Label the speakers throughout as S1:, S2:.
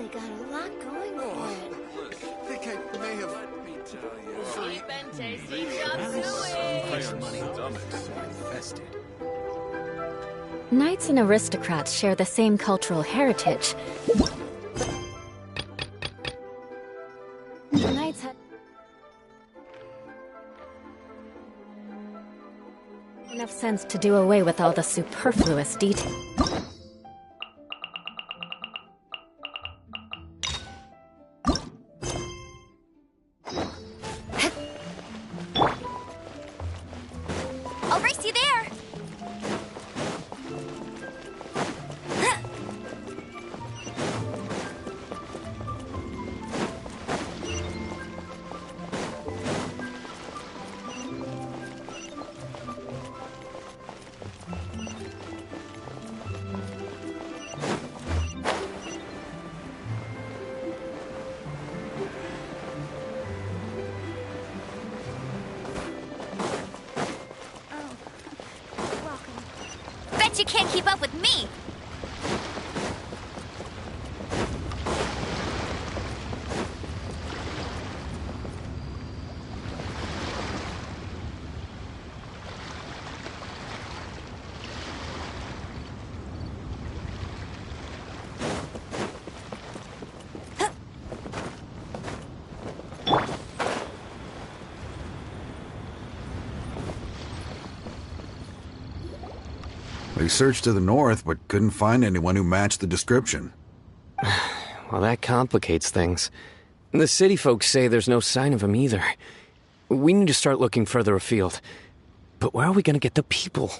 S1: really got a lot going for it.
S2: I think I may have... Let me tell you.
S3: We've been tasting chop suey.
S4: Knights and aristocrats share the same cultural heritage. The knights had enough sense to do away with all the superfluous details.
S1: I'll race you there! Bet you can't keep up with me!
S2: We searched to the north, but couldn't find anyone who matched the description.
S5: Well, that complicates things. The city folks say there's no sign of him either. We need to start looking further afield. But where are we gonna get the people?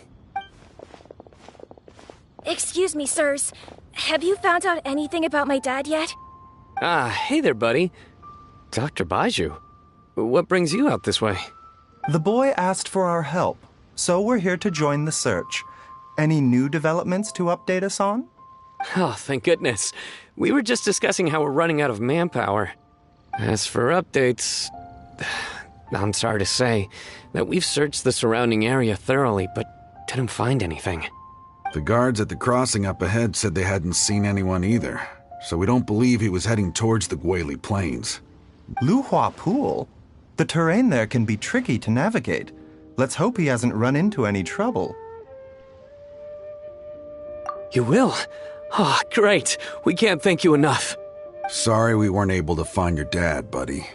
S6: Excuse me, sirs. Have you found out anything about my dad yet?
S5: Ah, hey there, buddy. Dr. Baizhu. What brings you out this way?
S7: The boy asked for our help, so we're here to join the search. Any new developments to update us on?
S5: Oh, thank goodness. We were just discussing how we're running out of manpower. As for updates, I'm sorry to say that we've searched the surrounding area thoroughly, but didn't find anything.
S2: The guards at the crossing up ahead said they hadn't seen anyone either, so we don't believe he was heading towards the Guili Plains.
S7: Luhua Pool? The terrain there can be tricky to navigate. Let's hope he hasn't run into any trouble.
S5: You will? Oh, great. We can't thank you enough.
S2: Sorry we weren't able to find your dad, buddy.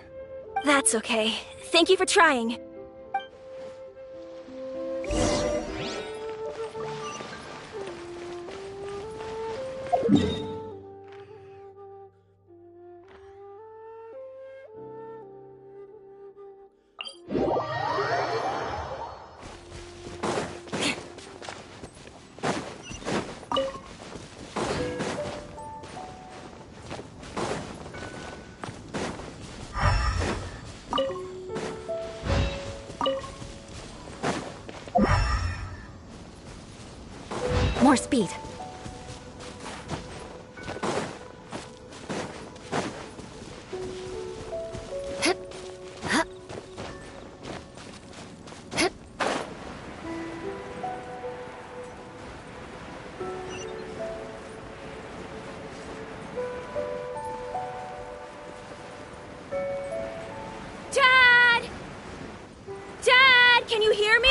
S6: That's okay. Thank you for trying.
S4: More speed.
S6: Dad! Dad, can you hear me?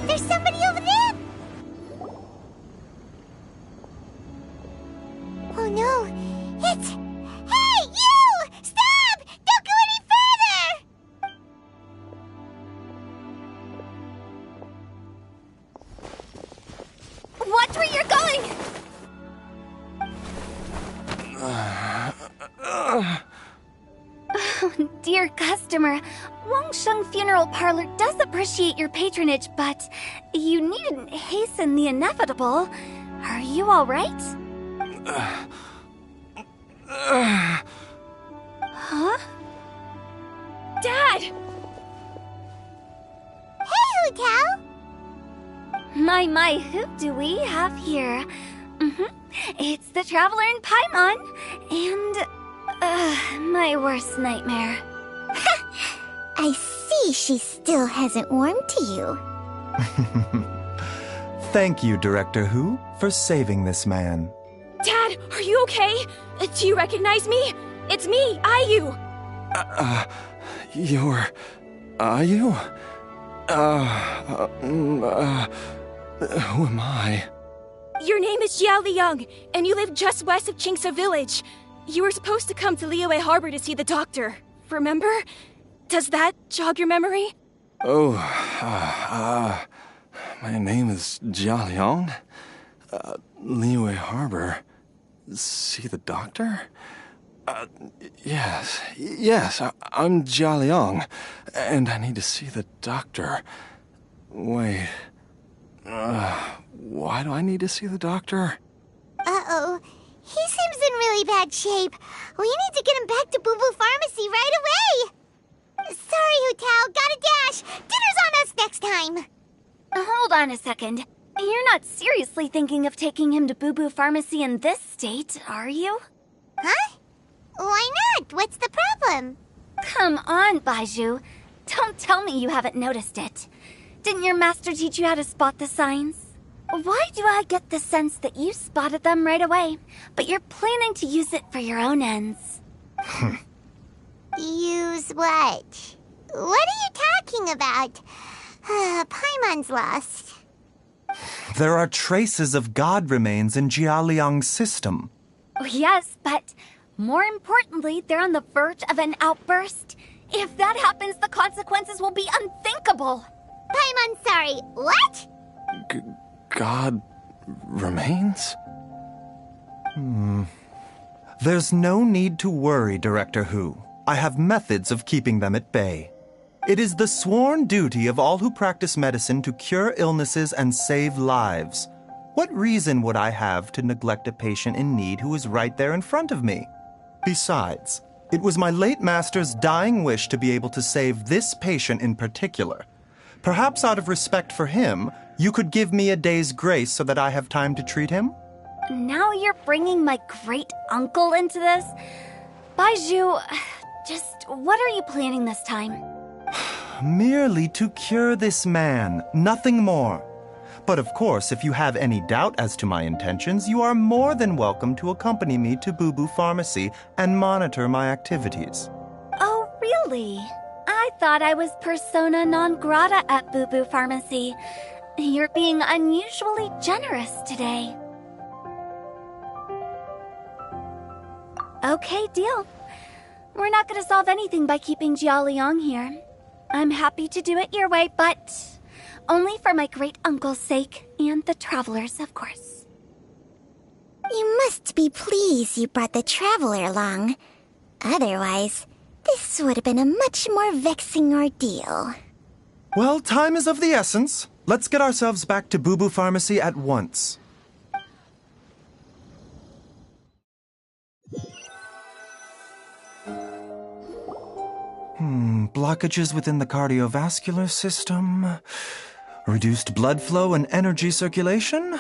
S1: There's somebody over there! Oh no, it's... Hey, you! Stop! Don't go any further! Watch where you're going! Oh, dear customer, Wangsheng Funeral Parlor does appreciate your patronage, but you needn't hasten the inevitable. Are you all right? Huh?
S6: Dad!
S1: Hey, Hu Tao!
S6: My, who do we have here? It's the Traveler in Paimon, and, my worst nightmare.
S1: I see she still hasn't warmed to you.
S7: Thank you, Director Hu, for saving this man.
S6: Dad, are you okay? Do you recognize me? It's me, Ayu.
S8: You're... Are you? Who am I?
S6: Your name is Jiao Liang, and you live just west of Qingse Village. You were supposed to come to Liyue Harbor to see the doctor. Remember? Does that jog your memory?
S8: Oh, my name is Jia Liang. Liyue Harbor. See the doctor? Yes, I'm Jia Liang, and I need to see the doctor. Wait, why do I need to see the doctor?
S9: Uh-oh. He seems in really bad shape. We need to get him back to Boo Boo Pharmacy right away! Sorry, Hu-Tao, gotta dash! Dinner's on us next time!
S1: Hold on a second. You're not seriously thinking of taking him to Boo Boo Pharmacy in this state, are you?
S9: Huh? Why not? What's the problem?
S1: Come on, Baizhu. Don't tell me you haven't noticed it. Didn't your master teach you how to spot the signs? Why do I get the sense that you spotted them right away, but you're planning to use it for your own ends?
S9: Use what? What are you talking about? Paimon's lost.
S7: There are traces of God remains in Jia Liang's system.
S1: Oh, yes, but more importantly, they're on the verge of an outburst. If that happens, the consequences will be unthinkable.
S9: Paimon, sorry, what?
S8: God remains?
S7: There's no need to worry, Director Hu. I have methods of keeping them at bay. It is the sworn duty of all who practice medicine to cure illnesses and save lives. What reason would I have to neglect a patient in need who is right there in front of me? Besides, it was my late master's dying wish to be able to save this patient in particular. Perhaps out of respect for him, you could give me a day's grace so that I have time to treat him?
S1: Now you're bringing my great-uncle into this? Baizhu, just what are you planning this time?
S7: Merely to cure this man, nothing more. But of course, if you have any doubt as to my intentions, you are more than welcome to accompany me to Boo Boo Pharmacy and monitor my activities.
S1: Oh, really? I thought I was persona non grata at Boo Boo Pharmacy. You're being unusually generous today. Okay, deal. We're not going to solve anything by keeping Jia Liang here. I'm happy to do it your way, but only for my great-uncle's sake and the travelers, of course.
S9: You must be pleased you brought the traveler along. Otherwise, this would have been a much more vexing ordeal.
S7: Well, time is of the essence. Let's get ourselves back to Boo Boo Pharmacy at once. Blockages within the cardiovascular system, reduced blood flow and energy circulation?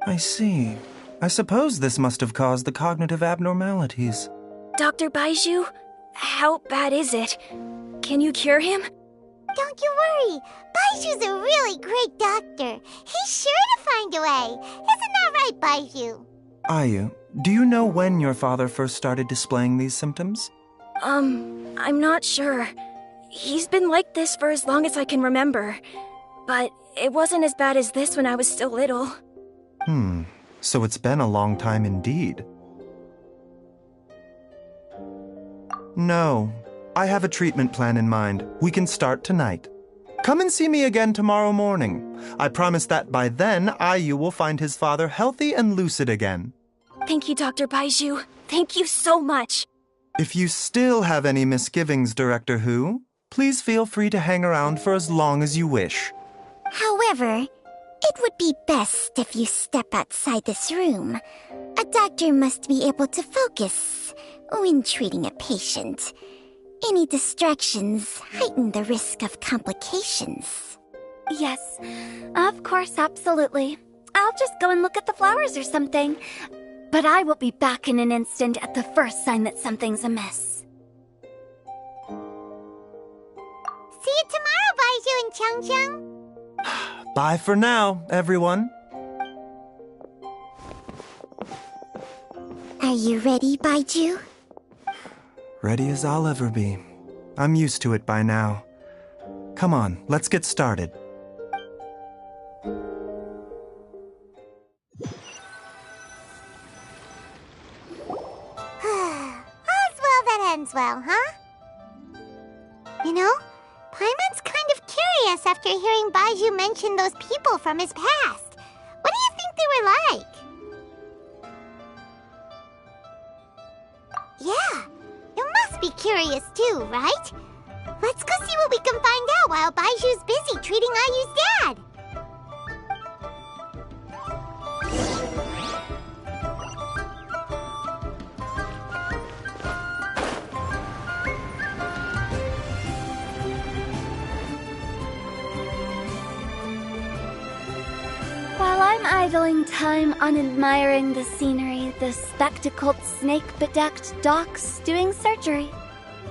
S7: I see. I suppose this must have caused the cognitive abnormalities.
S6: Dr. Baizhu, how bad is it? Can you cure him?
S9: Don't you worry. Baizhu's a really great doctor. He's sure to find a way. Isn't that right, Baizhu?
S7: Ayu, do you know when your father first started displaying these symptoms?
S6: I'm not sure. He's been like this for as long as I can remember. But it wasn't as bad as this when I was still little.
S7: So it's been a long time indeed. No, I have a treatment plan in mind. We can start tonight. Come and see me again tomorrow morning. I promise that by then, Ayu will find his father healthy and lucid again.
S6: Thank you, Dr. Baizhu. Thank you so much.
S7: If you still have any misgivings, Director Hu, please feel free to hang around for as long as you wish.
S9: However, it would be best if you step outside this room. A doctor must be able to focus when treating a patient. Any distractions heighten the risk of complications.
S1: Yes, of course, absolutely. I'll just go and look at the flowers or something. But I will be back in an instant at the first sign that something's amiss.
S9: See you tomorrow, Baizhu and Changcheng.
S7: Bye for now, everyone.
S9: Are you ready, baizhu?
S7: Ready as I'll ever be. I'm used to it by now. Come on, let's get started.
S9: All's well that ends well, huh? You know, Paimon's kind of curious after hearing baizhu mention those people from his past. What do you think they were like? Yeah, you must be curious too, right? Let's go see what we can find out while Baizhu's busy treating Ayu's dad.
S1: While I'm idling time on admiring the scenery, the spectacled snake-bedecked doc's doing surgery.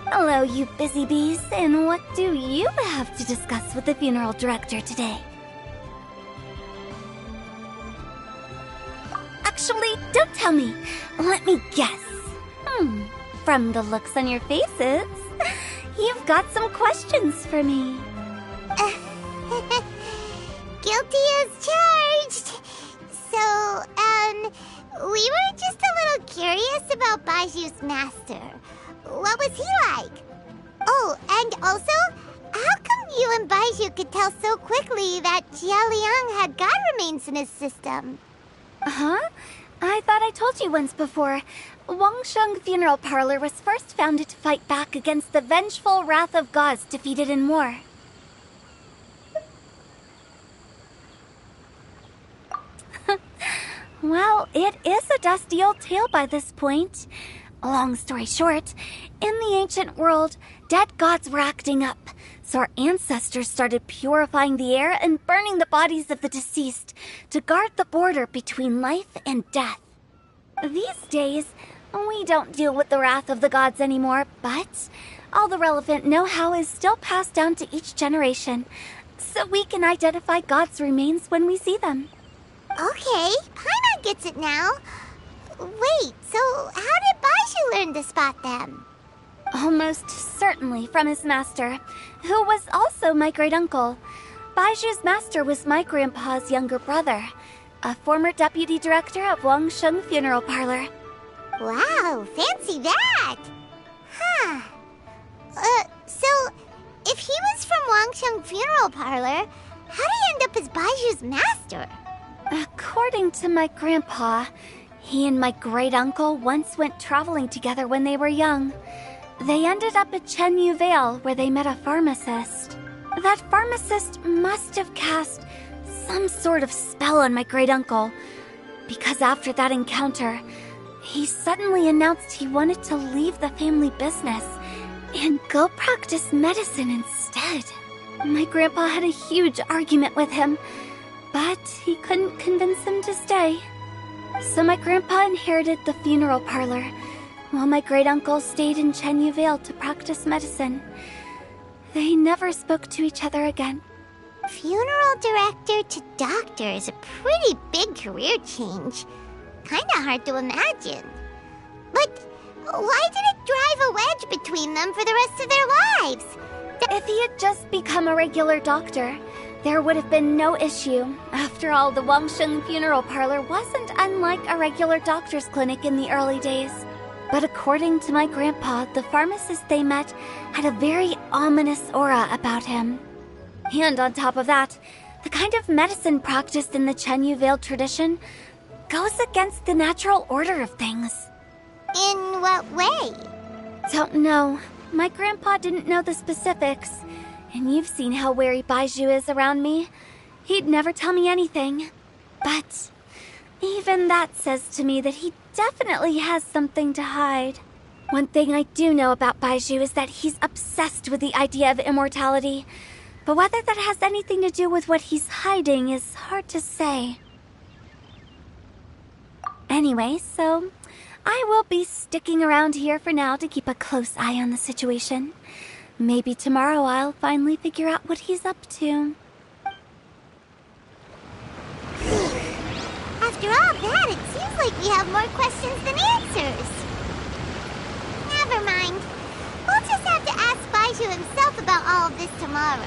S1: Hello, you busy bees, and what do you have to discuss with the funeral director today? Actually, don't tell me. Let me guess. From the looks on your faces, you've got some questions for me.
S9: Guilty as charged. So, we were just a little curious about Baizhu's master. What was he like? Oh, and also, how come you and Baizhu could tell so quickly that Jia Liang had god remains in his system?
S1: Huh? I thought I told you once before. Wangsheng Funeral Parlor was first founded to fight back against the vengeful wrath of gods defeated in war. Well, it is a dusty old tale by this point. Long story short, in the ancient world, dead gods were acting up, so our ancestors started purifying the air and burning the bodies of the deceased to guard the border between life and death. These days, we don't deal with the wrath of the gods anymore, but all the relevant know-how is still passed down to each generation, so we can identify gods' remains when we see them.
S9: Okay, Paimon gets it now. Wait, so how did Baizhu learn to spot them?
S1: Almost certainly from his master, who was also my great-uncle. Baizhu's master was my grandpa's younger brother, a former deputy director of Wangsheng Funeral Parlor.
S9: Wow, fancy that! Huh. So, if he was from Wangsheng Funeral Parlor, how did he end up as Baizhu's master?
S1: According to my grandpa, he and my great-uncle once went traveling together when they were young. They ended up at Chenyu Vale, where they met a pharmacist. That pharmacist must have cast some sort of spell on my great-uncle, because after that encounter, he suddenly announced he wanted to leave the family business and go practice medicine instead. My grandpa had a huge argument with him, but he couldn't convince him to stay. So my grandpa inherited the funeral parlor, while my great-uncle stayed in Chenyu Vale to practice medicine. They never spoke to each other again.
S9: Funeral director to doctor is a pretty big career change. Kinda hard to imagine. But why did it drive a wedge between them for the rest of their lives?
S1: If he had just become a regular doctor, there would have been no issue. After all, the Wangsheng Funeral Parlor wasn't unlike a regular doctor's clinic in the early days. But according to my grandpa, the pharmacist they met had a very ominous aura about him. And on top of that, the kind of medicine practiced in the Chenyu Vale tradition goes against the natural order of things.
S9: In what way?
S1: Don't know. My grandpa didn't know the specifics. And you've seen how wary Baizhu is around me. He'd never tell me anything. But even that says to me that he definitely has something to hide. One thing I do know about Baizhu is that he's obsessed with the idea of immortality. But whether that has anything to do with what he's hiding is hard to say. Anyway, so I will be sticking around here for now to keep a close eye on the situation. Maybe tomorrow I'll finally figure out what he's up to.
S9: like we have more questions than answers. Never mind. We'll just have to ask Baizhu himself about all of this tomorrow.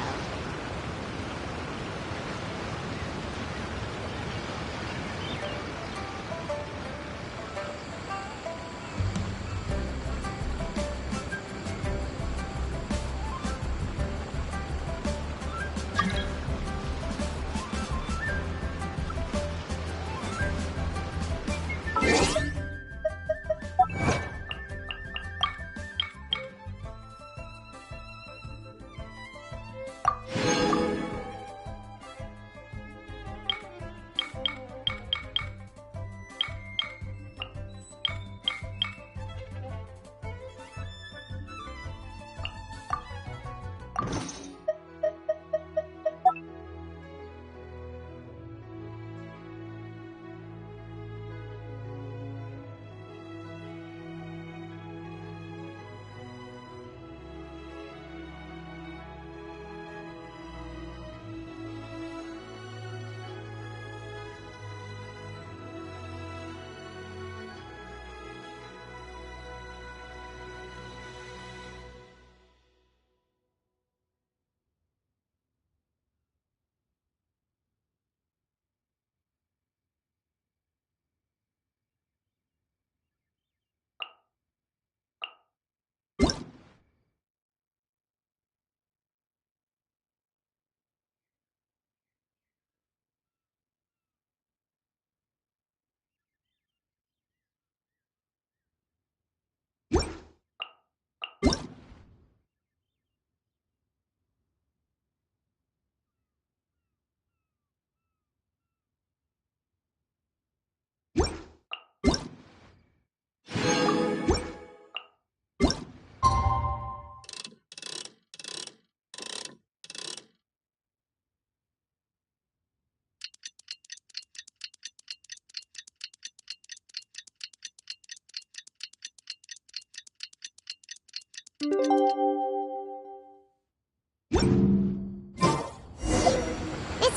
S9: It's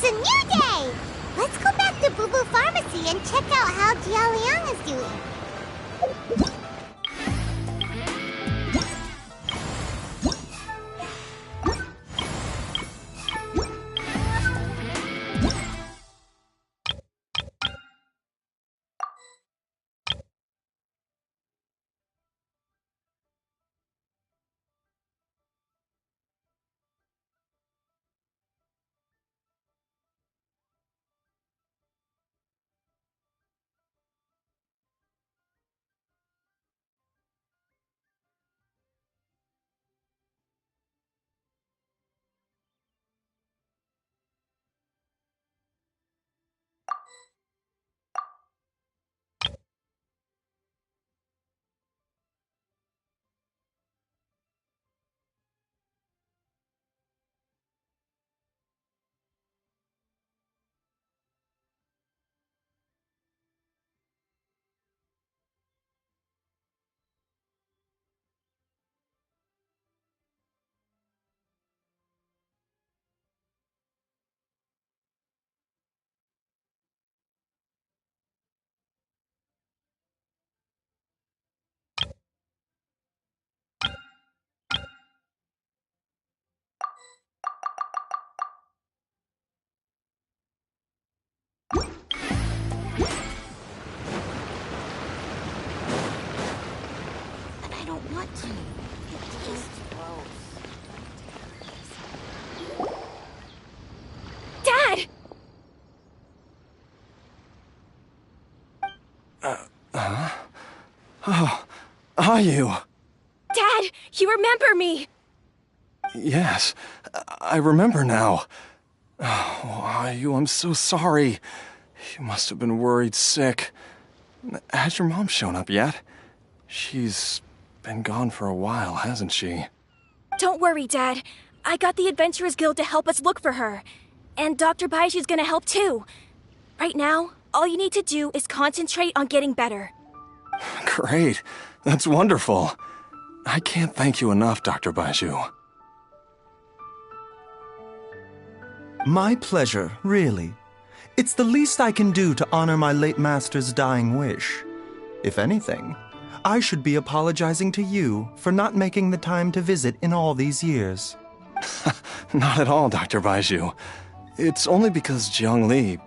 S9: a new day! Let's go back to Boo Boo Pharmacy and check out how Jialiang is doing.
S6: Dad!
S8: Oh, are you?
S6: Dad, you remember me!
S8: Yes, I remember now. Oh, are you? I'm so sorry. You must have been worried sick. Has your mom shown up yet? She's been gone for a while, hasn't she?
S6: Don't worry, Dad. I got the Adventurers Guild to help us look for her. And Dr. Baizhu's gonna help too. Right now, all you need to do is concentrate on getting better.
S8: Great. That's wonderful. I can't thank you enough, Dr. Baizhu.
S7: My pleasure, really. It's the least I can do to honor my late master's dying wish. If anything, I should be apologizing to you for not making the time to visit in all these years.
S8: Not at all, Dr. Baizhu. It's only because Jiang Li...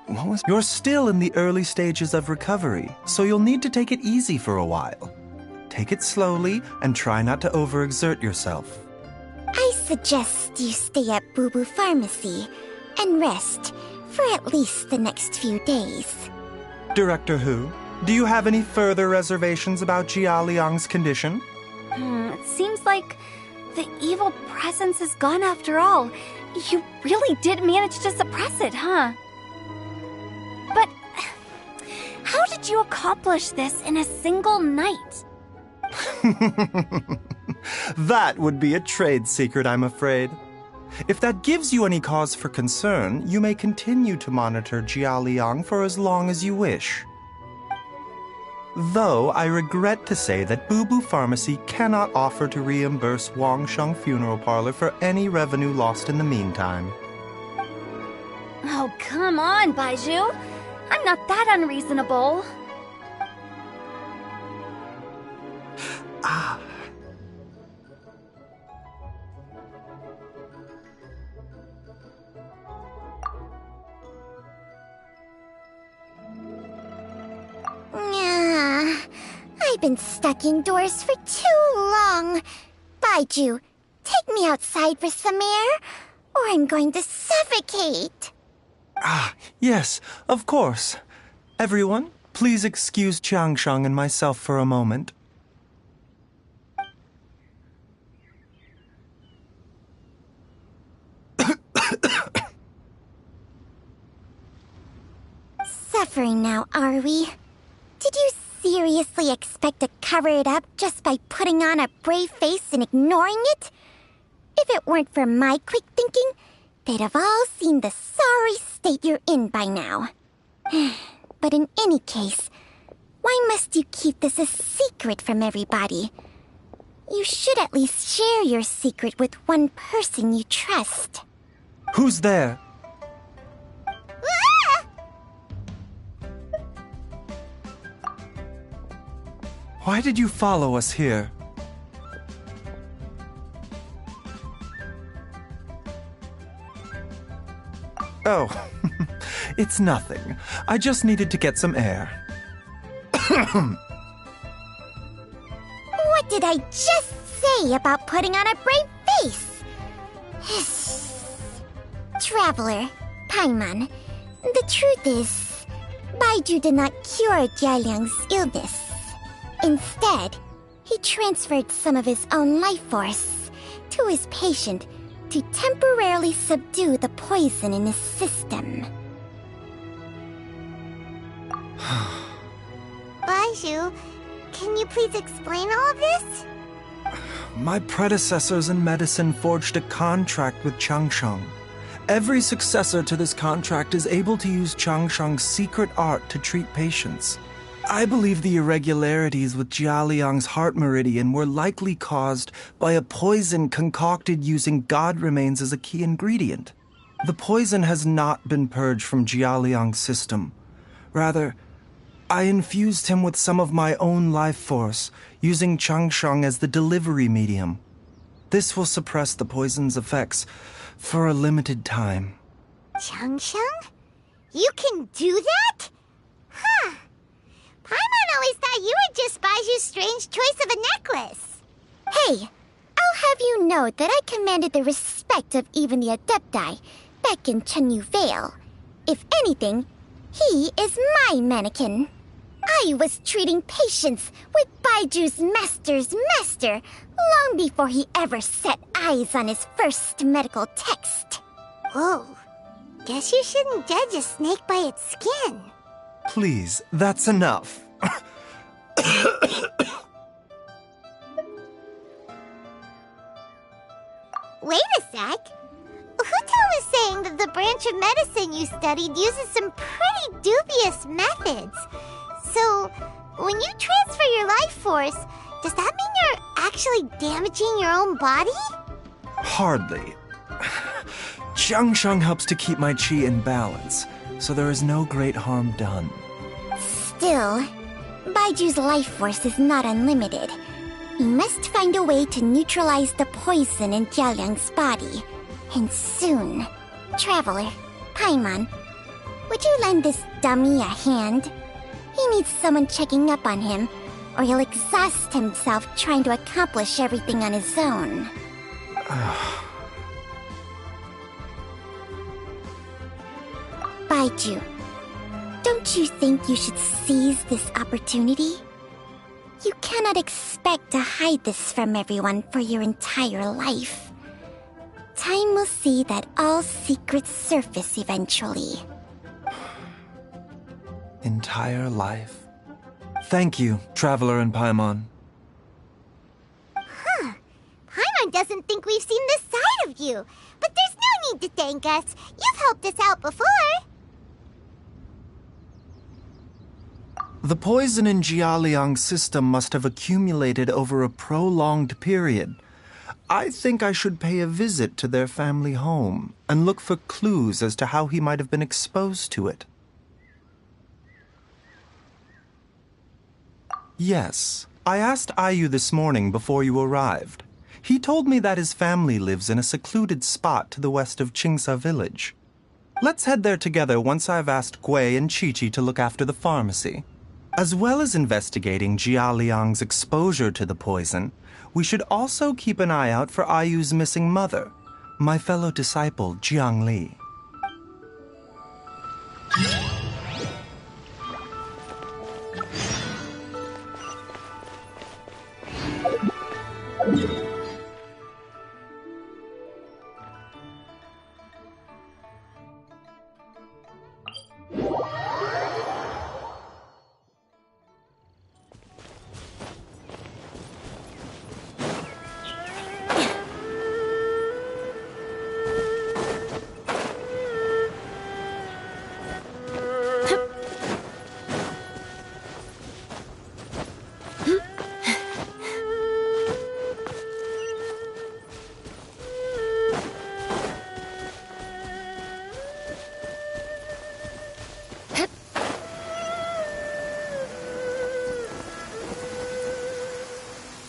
S8: What was...
S7: You're still in the early stages of recovery, so you'll need to take it easy for a while. Take it slowly and try not to overexert yourself.
S9: I suggest you stay at Boo Boo Pharmacy and rest for at least the next few days.
S7: Director Hu, do you have any further reservations about Jia Liang's condition?
S1: It seems like the evil presence is gone after all. You really did manage to suppress it, huh? But how did you accomplish this in a single night?
S7: That would be a trade secret, I'm afraid. If that gives you any cause for concern, you may continue to monitor Jia Liang for as long as you wish. Though I regret to say that Boo Boo Pharmacy cannot offer to reimburse Wangsheng Funeral Parlor for any revenue lost in the meantime.
S1: Oh, come on, Baizhu. I'm not that unreasonable.
S9: I've been stuck indoors for too long. Baizhu, take me outside for some air, or I'm going to suffocate.
S7: Yes, of course. Everyone, please excuse Changsheng and myself for a moment.
S9: Suffering now, are we? Did you seriously expect to cover it up just by putting on a brave face and ignoring it? If it weren't for my quick thinking, they'd have all seen the sorry state you're in by now. But in any case, why must you keep this a secret from everybody? You should at least share your secret with one person you trust.
S7: Who's there? Why did you follow us here? Oh, it's nothing. I just needed to get some air.
S9: What did I just say about putting on a brave face? Traveler, Paimon, the truth is, Baizhu did not cure Jialiang's illness. Instead, he transferred some of his own life force to his patient to temporarily subdue the poison in his system. Baizhu, can you please explain all of this?
S7: My predecessors in medicine forged a contract with Changsheng. Every successor to this contract is able to use Changsheng's secret art to treat patients. I believe the irregularities with Jia Liang's heart meridian were likely caused by a poison concocted using god remains as a key ingredient. The poison has not been purged from Jia Liang's system. Rather, I infused him with some of my own life force, using Changsheng as the delivery medium. This will suppress the poison's effects for a limited time.
S9: Changsheng? You can do that? Huh. Paimon always thought you were just Baizhu's strange choice of a necklace. Hey, I'll have you know that I commanded the respect of even the Adepti back in Chenyu Vale. If anything, he is my mannequin. I was treating patients with Baiju's master's master long before he ever set eyes on his first medical text. Whoa. Guess you shouldn't judge a snake by its skin.
S7: Please, that's enough.
S9: Wait a sec. Huto was saying that the branch of medicine you studied uses some pretty dubious methods. So, when you transfer your life force, does that mean you're actually damaging your own body?
S7: Hardly. Xiangsheng helps to keep my chi in balance, so there is no great harm done.
S9: Still, Baiju's life force is not unlimited. We must find a way to neutralize the poison in Jialiang's body. And soon. Traveler, Paimon, would you lend this dummy a hand? He needs someone checking up on him, or he'll exhaust himself trying to accomplish everything on his own. Baizhu, don't you think you should seize this opportunity? You cannot expect to hide this from everyone for your entire life. Time will see that all secrets surface eventually.
S7: Entire life. Thank you, Traveler and Paimon.
S10: Paimon doesn't think we've seen this side of you. But there's no need to thank us. You've helped us out before.
S7: The poison in Jialiang's system must have accumulated over a prolonged period. I think I should pay a visit to their family home and look for clues as to how he might have been exposed to it. Yes, I asked Ayu this morning before you arrived. He told me that his family lives in a secluded spot to the west of Qingsa village. Let's head there together once I've asked Gui and Chi-Chi to look after the pharmacy. As well as investigating Jialiang's exposure to the poison, we should also keep an eye out for Ayu's missing mother, my fellow disciple Jiang Li.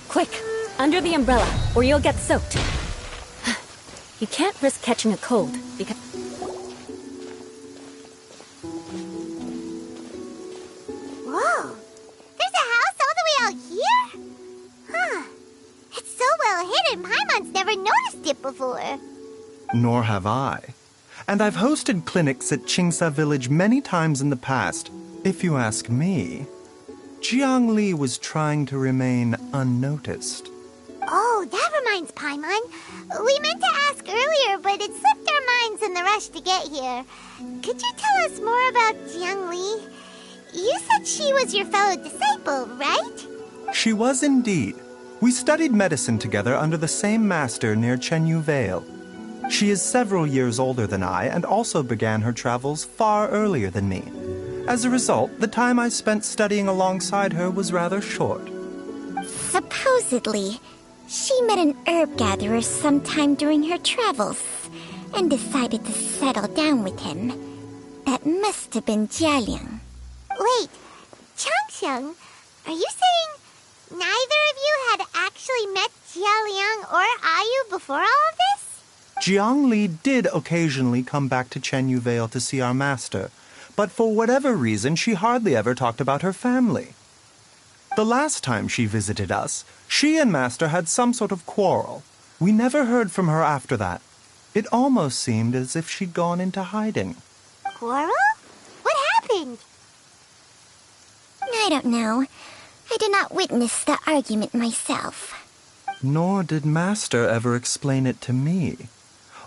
S4: Quick, under the umbrella, or you'll get soaked. You can't risk catching a cold, because...
S10: Whoa! There's a house all the way out here? Huh. It's so well hidden, Paimon's never noticed it before.
S7: Nor have I. And I've hosted clinics at Qingsa village many times in the past. If you ask me, Jiang Li was trying to remain unnoticed.
S10: Oh, that reminds Paimon. We meant to ask earlier, but it slipped our minds in the rush to get here. Could you tell us more about Jiang Li? You said she was your fellow disciple, right?
S7: She was indeed. We studied medicine together under the same master near Chenyu Vale. She is several years older than I and also began her travels far earlier than me. As a result, the time I spent studying alongside her was rather short.
S9: Supposedly, she met an herb gatherer sometime during her travels and decided to settle down with him. That must have been Jialiang.
S10: Wait, Changxiang, are you saying neither of you had actually met Jialiang or Ayu before all of this?
S7: Jiang Li did occasionally come back to Chenyu Vale to see our master, but for whatever reason, she hardly ever talked about her family. The last time she visited us, she and Master had some sort of quarrel. We never heard from her after that. It almost seemed as if she'd gone into hiding.
S10: Quarrel? What happened?
S9: I don't know. I did not witness the argument myself.
S7: Nor did Master ever explain it to me.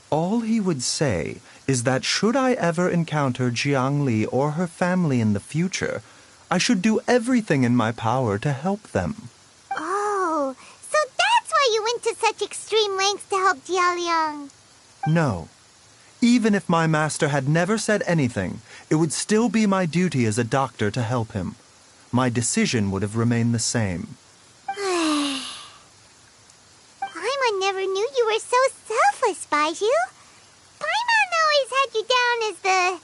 S7: All he would say is that should I ever encounter Jiang Li or her family in the future, I should do everything in my power to help them.
S10: Oh, so that's why you went to such extreme lengths to help Jialiang.
S7: No. Even if my master had never said anything, it would still be my duty as a doctor to help him. My decision would have remained the same.
S10: Paimon never knew you were so selfless, Baizhu. Paimon is the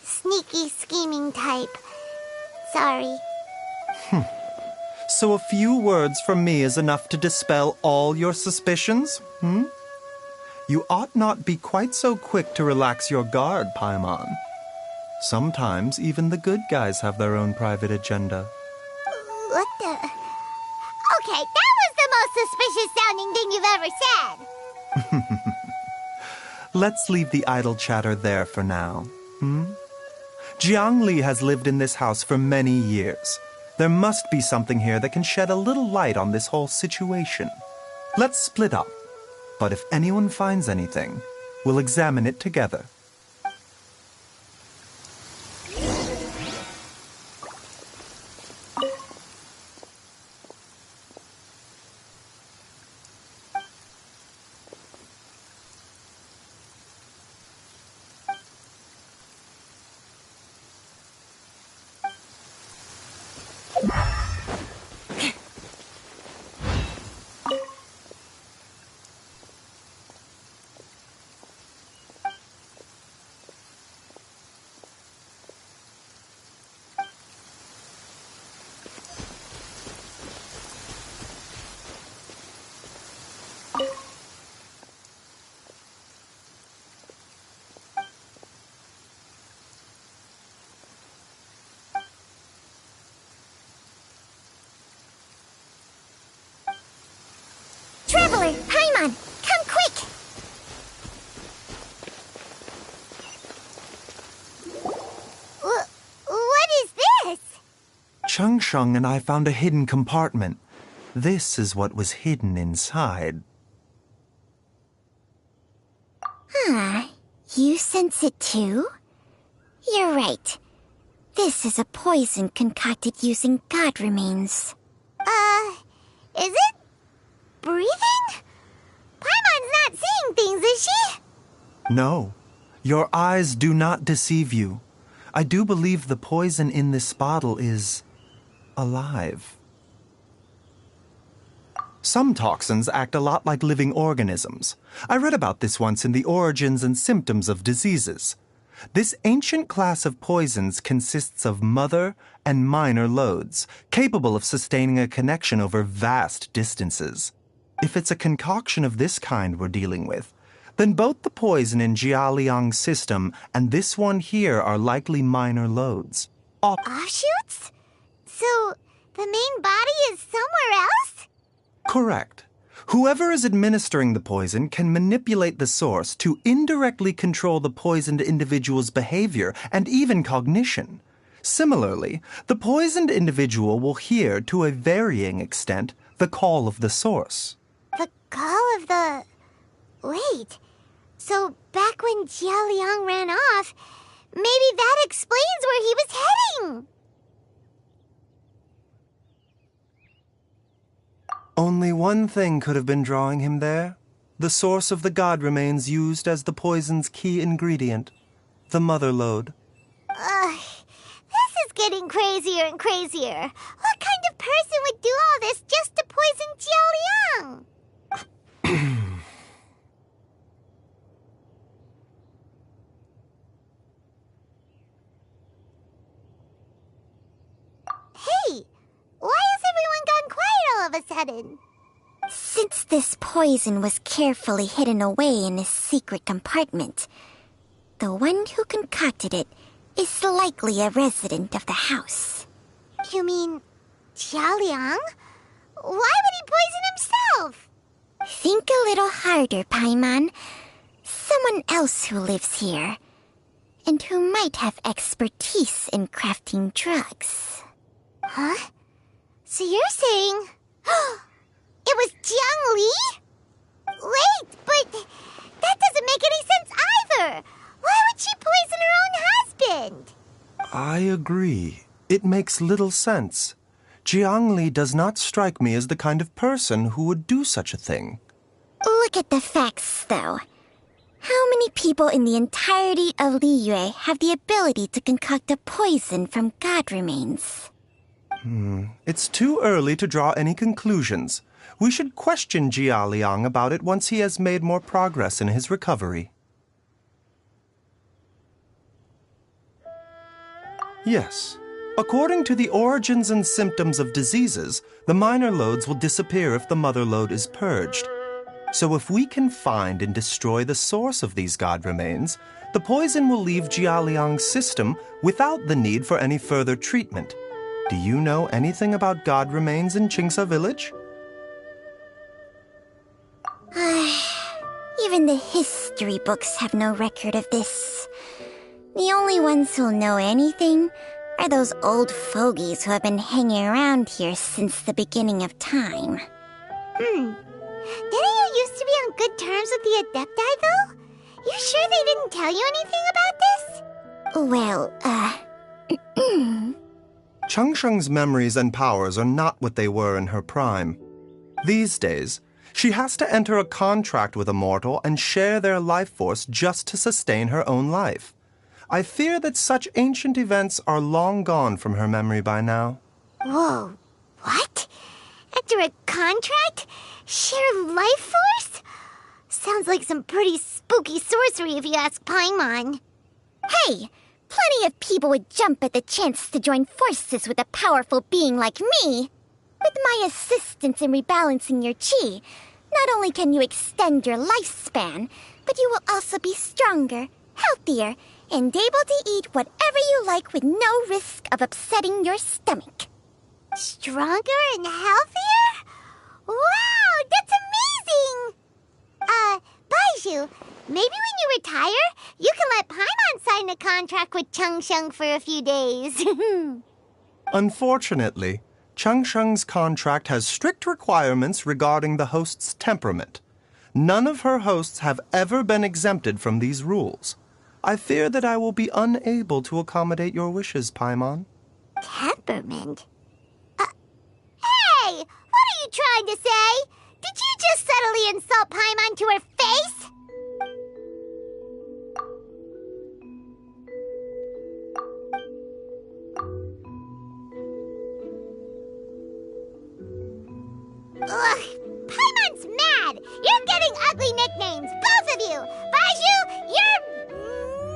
S10: sneaky, scheming type. Sorry.
S7: So a few words from me is enough to dispel all your suspicions, You ought not be quite so quick to relax your guard, Paimon. Sometimes even the good guys have their own private agenda.
S10: What the... Okay, that was the most suspicious-sounding thing you've ever said.
S7: Let's leave the idle chatter there for now, Jiangli has lived in this house for many years. There must be something here that can shed a little light on this whole situation. Let's split up. But if anyone finds anything, we'll examine it together.
S9: Traveler, Paimon, come quick!
S10: What is this?
S7: Chung Sheng and I found a hidden compartment. This is what was hidden inside.
S9: You sense it too? You're right. This is a poison concocted using god remains.
S10: Is it breathing? Paimon's not seeing things, is she?
S7: No, your eyes do not deceive you. I do believe the poison in this bottle is alive. Some toxins act a lot like living organisms. I read about this once in The Origins and Symptoms of Diseases. This ancient class of poisons consists of mother and minor loads, capable of sustaining a connection over vast distances. If it's a concoction of this kind we're dealing with, then both the poison in Jialiang's system and this one here are likely minor loads.
S10: Offshoots? So, the main body is somewhere else?
S7: Correct. Whoever is administering the poison can manipulate the source to indirectly control the poisoned individual's behavior and even cognition. Similarly, the poisoned individual will hear, to a varying extent, the call of the source.
S10: The call of the... Wait. So back when Jialiang ran off, maybe that explains where he was heading.
S7: Only one thing could have been drawing him there. The source of the god remains used as the poison's key ingredient, the mother lode.
S10: This is getting crazier and crazier. What kind of person would do all this just to poison Jialiang? Hey, why has everyone gone quiet all of a sudden?
S9: Since this poison was carefully hidden away in a secret compartment, the one who concocted it is likely a resident of the house.
S10: You mean Jialiang? Why would he poison himself?
S9: Think a little harder, Paimon. Someone else who lives here, and who might have expertise in crafting drugs.
S10: Huh? So you're saying... it was Jiang Li? Wait, but that doesn't make any sense either. Why would she poison her own husband?
S7: I agree. It makes little sense. Jiang Li does not strike me as the kind of person who would do such a thing.
S9: Look at the facts, though. How many people in the entirety of Liyue have the ability to concoct a poison from god remains?
S7: It's too early to draw any conclusions. We should question Jia Liang about it once he has made more progress in his recovery. Yes. According to the origins and symptoms of diseases, the minor loads will disappear if the mother load is purged. So if we can find and destroy the source of these god remains, the poison will leave Jialiang's system without the need for any further treatment. Do you know anything about god remains in Qingce village?
S9: Even the history books have no record of this. The only ones who'll know anything are those old fogies who have been hanging around here since the beginning of time.
S10: Didn't you used to be on good terms with the Adepti, though? You sure they didn't tell you anything about this?
S9: Well,
S7: Changsheng's memories and powers are not what they were in her prime. These days, she has to enter a contract with a mortal and share their life force just to sustain her own life. I fear that such ancient events are long gone from her memory by now.
S10: Whoa, what? Enter a contract? Share life force? Sounds like some pretty spooky sorcery if you ask Paimon.
S9: hey, plenty of people would jump at the chance to join forces with a powerful being like me. With my assistance in rebalancing your chi, not only can you extend your lifespan, but you will also be stronger, healthier, and able to eat whatever you like with no risk of upsetting your stomach.
S10: Stronger and healthier? Wow, that's amazing! Baizhu, maybe when you retire, you can let Paimon sign a contract with Changsheng for a few days.
S7: Unfortunately, Changsheng's contract has strict requirements regarding the host's temperament. None of her hosts have ever been exempted from these rules. I fear that I will be unable to accommodate your wishes, Paimon.
S10: Temperament? Hey! What are you trying to say? Did you just subtly insult Paimon to her face? Ugh! Paimon's mad! You're getting ugly nicknames, both of you! Baizhu, you're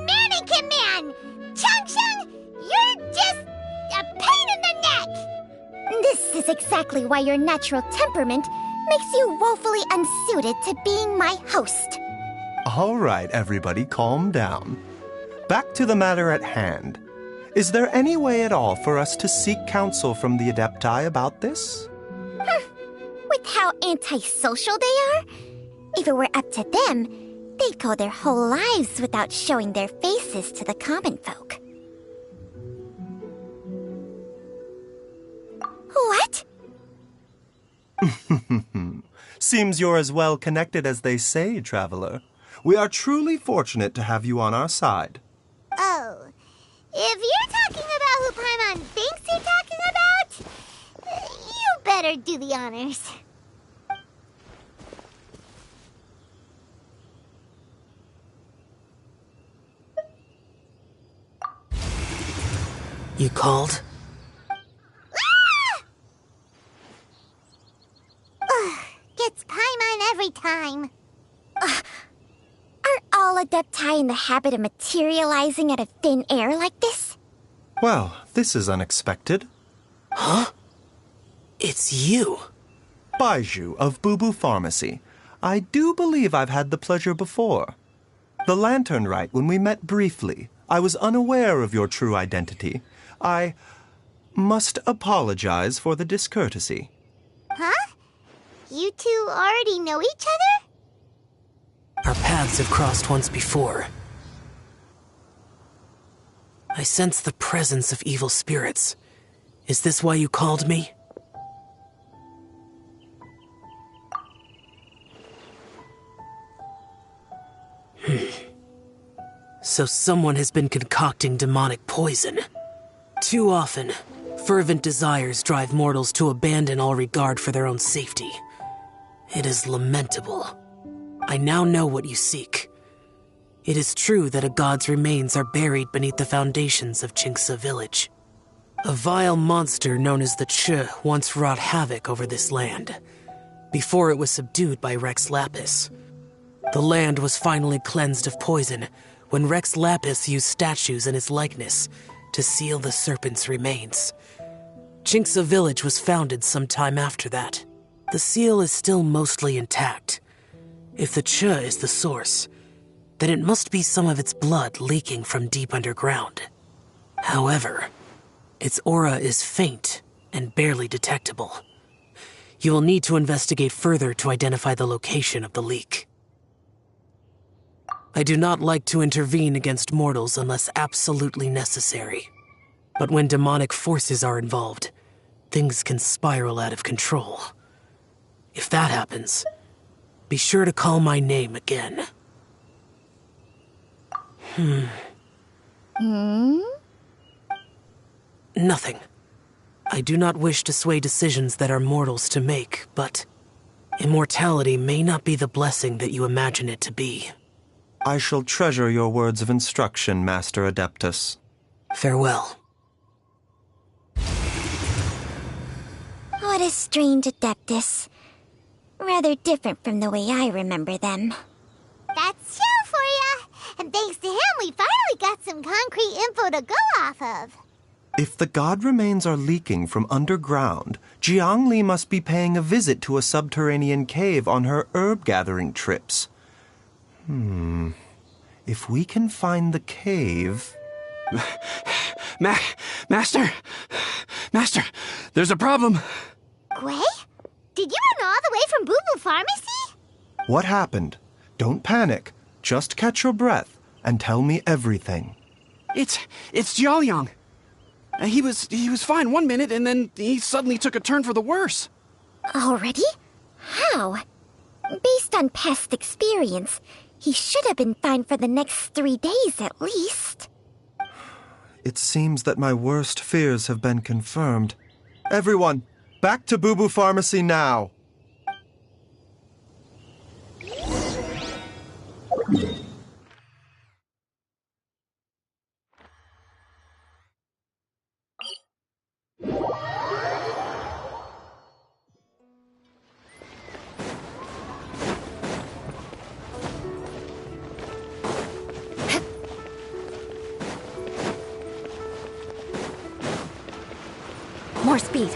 S10: Mannequin Man! Changsheng, you're just a pain in the neck!
S9: This is exactly why your natural temperament makes you woefully unsuited to being my host.
S7: All right, everybody, calm down. Back to the matter at hand. Is there any way at all for us to seek counsel from the Adepti about this?
S9: With how antisocial they are, if it were up to them, they'd go their whole lives without showing their faces to the common folk. What?
S7: Seems you're as well connected as they say, traveler. We are truly fortunate to have you on our side.
S10: Oh, if you're talking about who Paimon thinks you're talking about, you better do the honors.
S11: You called?
S10: Gets Paimon every time.
S9: Are all Adepti in the habit of materializing out of thin air like this?
S7: Well, this is unexpected.
S11: Huh? It's you.
S7: Baizhu of Boo Pharmacy. I do believe I've had the pleasure before. The Lantern Rite, when we met briefly, I was unaware of your true identity. I must apologize for the discourtesy.
S10: Huh? You two already know each other?
S11: Our paths have crossed once before. I sense the presence of evil spirits. Is this why you called me? So someone has been concocting demonic poison. Too often, fervent desires drive mortals to abandon all regard for their own safety. It is lamentable. I now know what you seek. It is true that a god's remains are buried beneath the foundations of Qingce village. A vile monster known as the Chi once wrought havoc over this land, before it was subdued by Rex Lapis. The land was finally cleansed of poison when Rex Lapis used statues in his likeness to seal the serpent's remains. Chinksa village was founded some time after that. The seal is still mostly intact. If the Cha is the source, then it must be some of its blood leaking from deep underground. However, its aura is faint and barely detectable. You will need to investigate further to identify the location of the leak. I do not like to intervene against mortals unless absolutely necessary. But when demonic forces are involved, things can spiral out of control. If that happens, be sure to call my name again. Nothing. I do not wish to sway decisions that are mortals to make, but immortality may not be the blessing that you imagine it to be.
S7: I shall treasure your words of instruction, Master Adeptus.
S11: Farewell.
S9: What a strange Adeptus. Rather different from the way I remember them.
S10: That's Xiao for ya! And thanks to him, we finally got some concrete info to go off of.
S7: If the god remains are leaking from underground, Jiangli must be paying a visit to a subterranean cave on her herb-gathering trips. If we can find the cave...
S12: Master, there's a problem.
S10: Gui? Did you run all the way from Boo Boo Pharmacy?
S7: What happened? Don't panic. Just catch your breath and tell me everything.
S12: It's Jiaoliang. He was fine one minute, and then he suddenly took a turn for the worse.
S9: Already? How? Based on past experience, he should have been fine for the next 3 days at least.
S7: It seems that my worst fears have been confirmed. Everyone, back to Boo Boo Pharmacy now!
S4: More speed.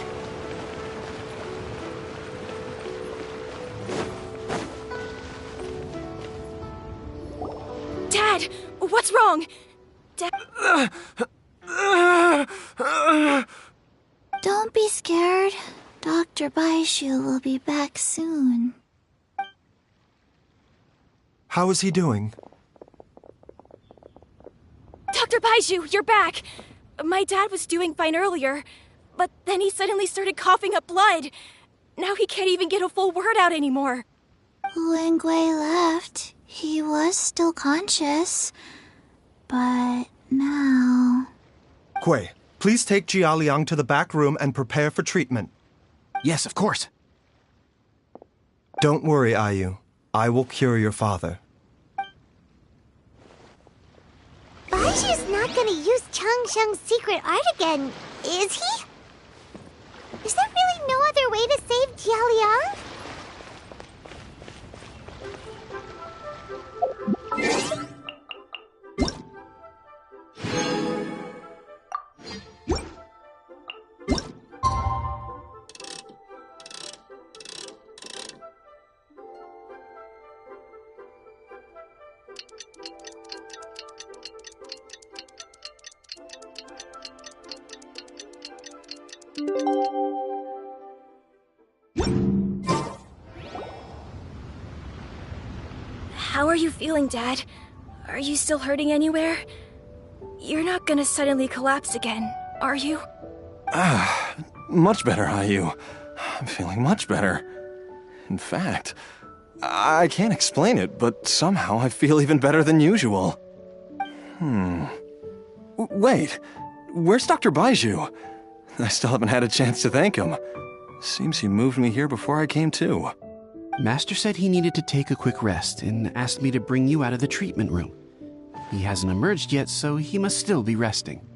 S6: Dad, what's wrong? Dad...
S10: Don't be scared. Dr. Baizhu will be back soon.
S7: How is he doing?
S6: Dr. Baizhu, you're back! My dad was doing fine earlier, but then he suddenly started coughing up blood. Now he can't even get a full word out anymore.
S10: When Gui left, he was still conscious. But now...
S7: Gui, please take Jiaoliang to the back room and prepare for treatment.
S12: Yes, of course.
S7: Don't worry, Ayu. I will cure your father.
S10: Baizhu's not gonna use Chang Sheng's secret art again, is he? Is there really no other way to save Jiaoliang?
S6: How are you feeling, Dad? Are you still hurting anywhere? You're not gonna suddenly collapse again, are you?
S8: Much better, Ayu. I'm feeling much better. In fact, I can't explain it, but somehow I feel even better than usual. Wait, where's Dr. Baizhu? I still haven't had a chance to thank him. Seems he moved me here before I came to.
S3: Master said he needed to take a quick rest and asked me to bring you out of the treatment room. He hasn't emerged yet, so he must still be resting.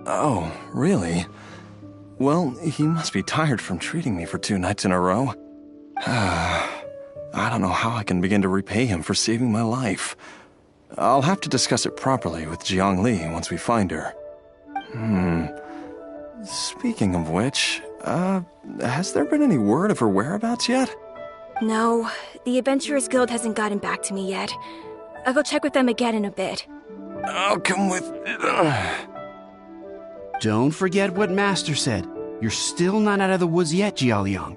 S8: Oh, really? Well, he must be tired from treating me for 2 nights in a row. I don't know how I can begin to repay him for saving my life. I'll have to discuss it properly with Jiangli once we find her. Speaking of which, has there been any word of her whereabouts yet?
S6: No, the Adventurers Guild hasn't gotten back to me yet. I'll go check with them again in a bit.
S8: I'll come with...
S3: Don't forget what Master said. You're still not out of the woods yet, Jialiang.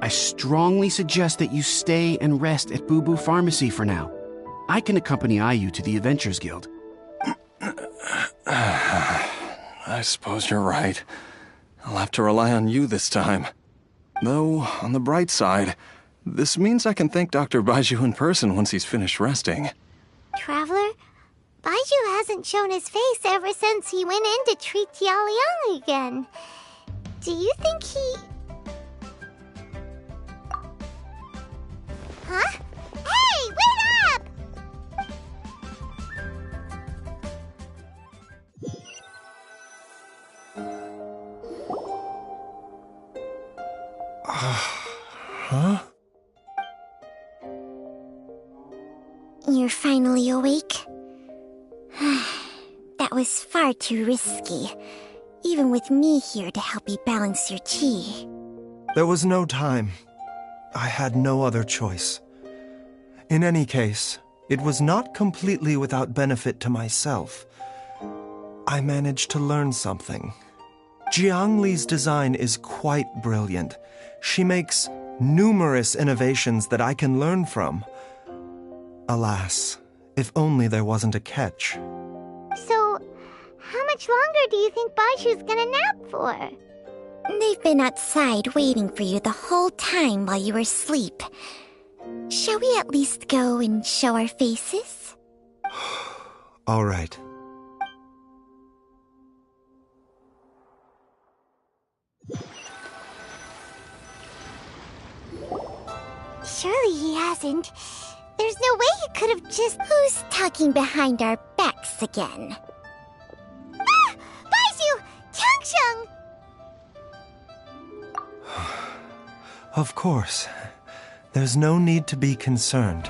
S3: I strongly suggest that you stay and rest at Boo Boo Pharmacy for now. I can accompany Ayu to the Adventurers Guild.
S8: I suppose you're right. I'll have to rely on you this time. Though, on the bright side, this means I can thank Dr. Baizhu in person once he's finished resting.
S10: Traveler, Baizhu hasn't shown his face ever since he went in to treat Jialiang again. Do you think he... Huh? Hey, wait up!
S7: Huh?
S9: You're finally awake? That was far too risky, even with me here to help you balance your chi.
S7: There was no time. I had no other choice. In any case, it was not completely without benefit to myself. I managed to learn something. Jiangli's design is quite brilliant. She makes numerous innovations that I can learn from. Alas, if only there wasn't a catch.
S10: So, how much longer do you think Baizhu's gonna nap for?
S9: They've been outside waiting for you the whole time while you were asleep. Shall we at least go and show our faces?
S7: All right.
S10: Surely he hasn't. There's no way he could have just...
S9: Who's talking behind our backs again?
S10: Ah! Baizhu! Changsheng!
S7: Of course. There's no need to be concerned.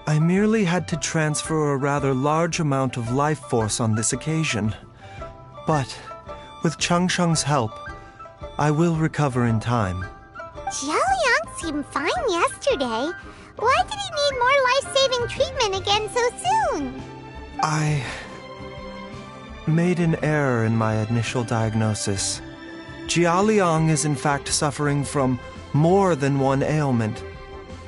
S7: I merely had to transfer a rather large amount of life force on this occasion. But, with Changsheng's help, I will recover in time.
S10: Jialiang seemed fine yesterday. Why did he need more life-saving treatment again so soon?
S7: I made an error in my initial diagnosis. Jialiang is in fact suffering from more than one ailment,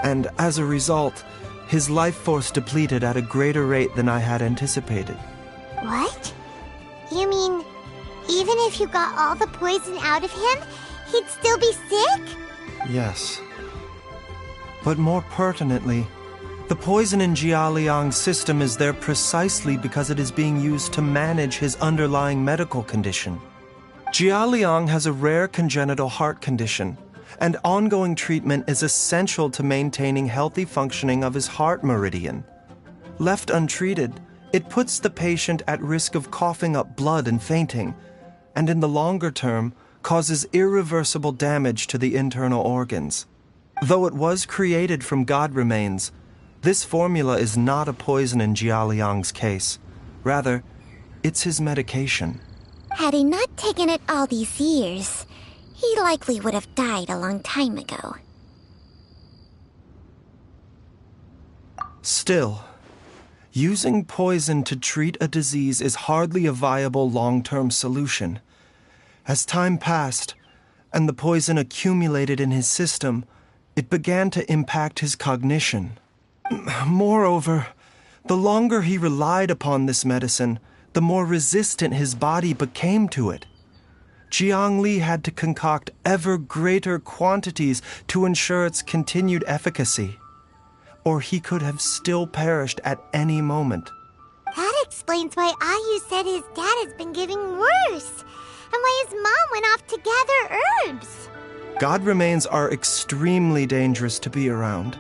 S7: and as a result, his life force depleted at a greater rate than I had anticipated.
S10: What? You mean, even if you got all the poison out of him, he'd still be sick?
S7: Yes. But more pertinently, the poison in Jialiang's system is there precisely because it is being used to manage his underlying medical condition. Jialiang has a rare congenital heart condition, and ongoing treatment is essential to maintaining healthy functioning of his heart meridian. Left untreated, it puts the patient at risk of coughing up blood and fainting, and in the longer term, causes irreversible damage to the internal organs. Though it was created from god remains, this formula is not a poison in Jialiang's case. Rather, it's his medication.
S9: Had he not taken it all these years, he likely would have died a long time ago.
S7: Still, using poison to treat a disease is hardly a viable long-term solution. As time passed, and the poison accumulated in his system, it began to impact his cognition. Moreover, the longer he relied upon this medicine, the more resistant his body became to it. Jiangli had to concoct ever greater quantities to ensure its continued efficacy, or he could have still perished at any moment.
S10: That explains why Ayu said his dad has been getting worse, and why his mom went off to gather herbs.
S7: God remains are extremely dangerous to be around,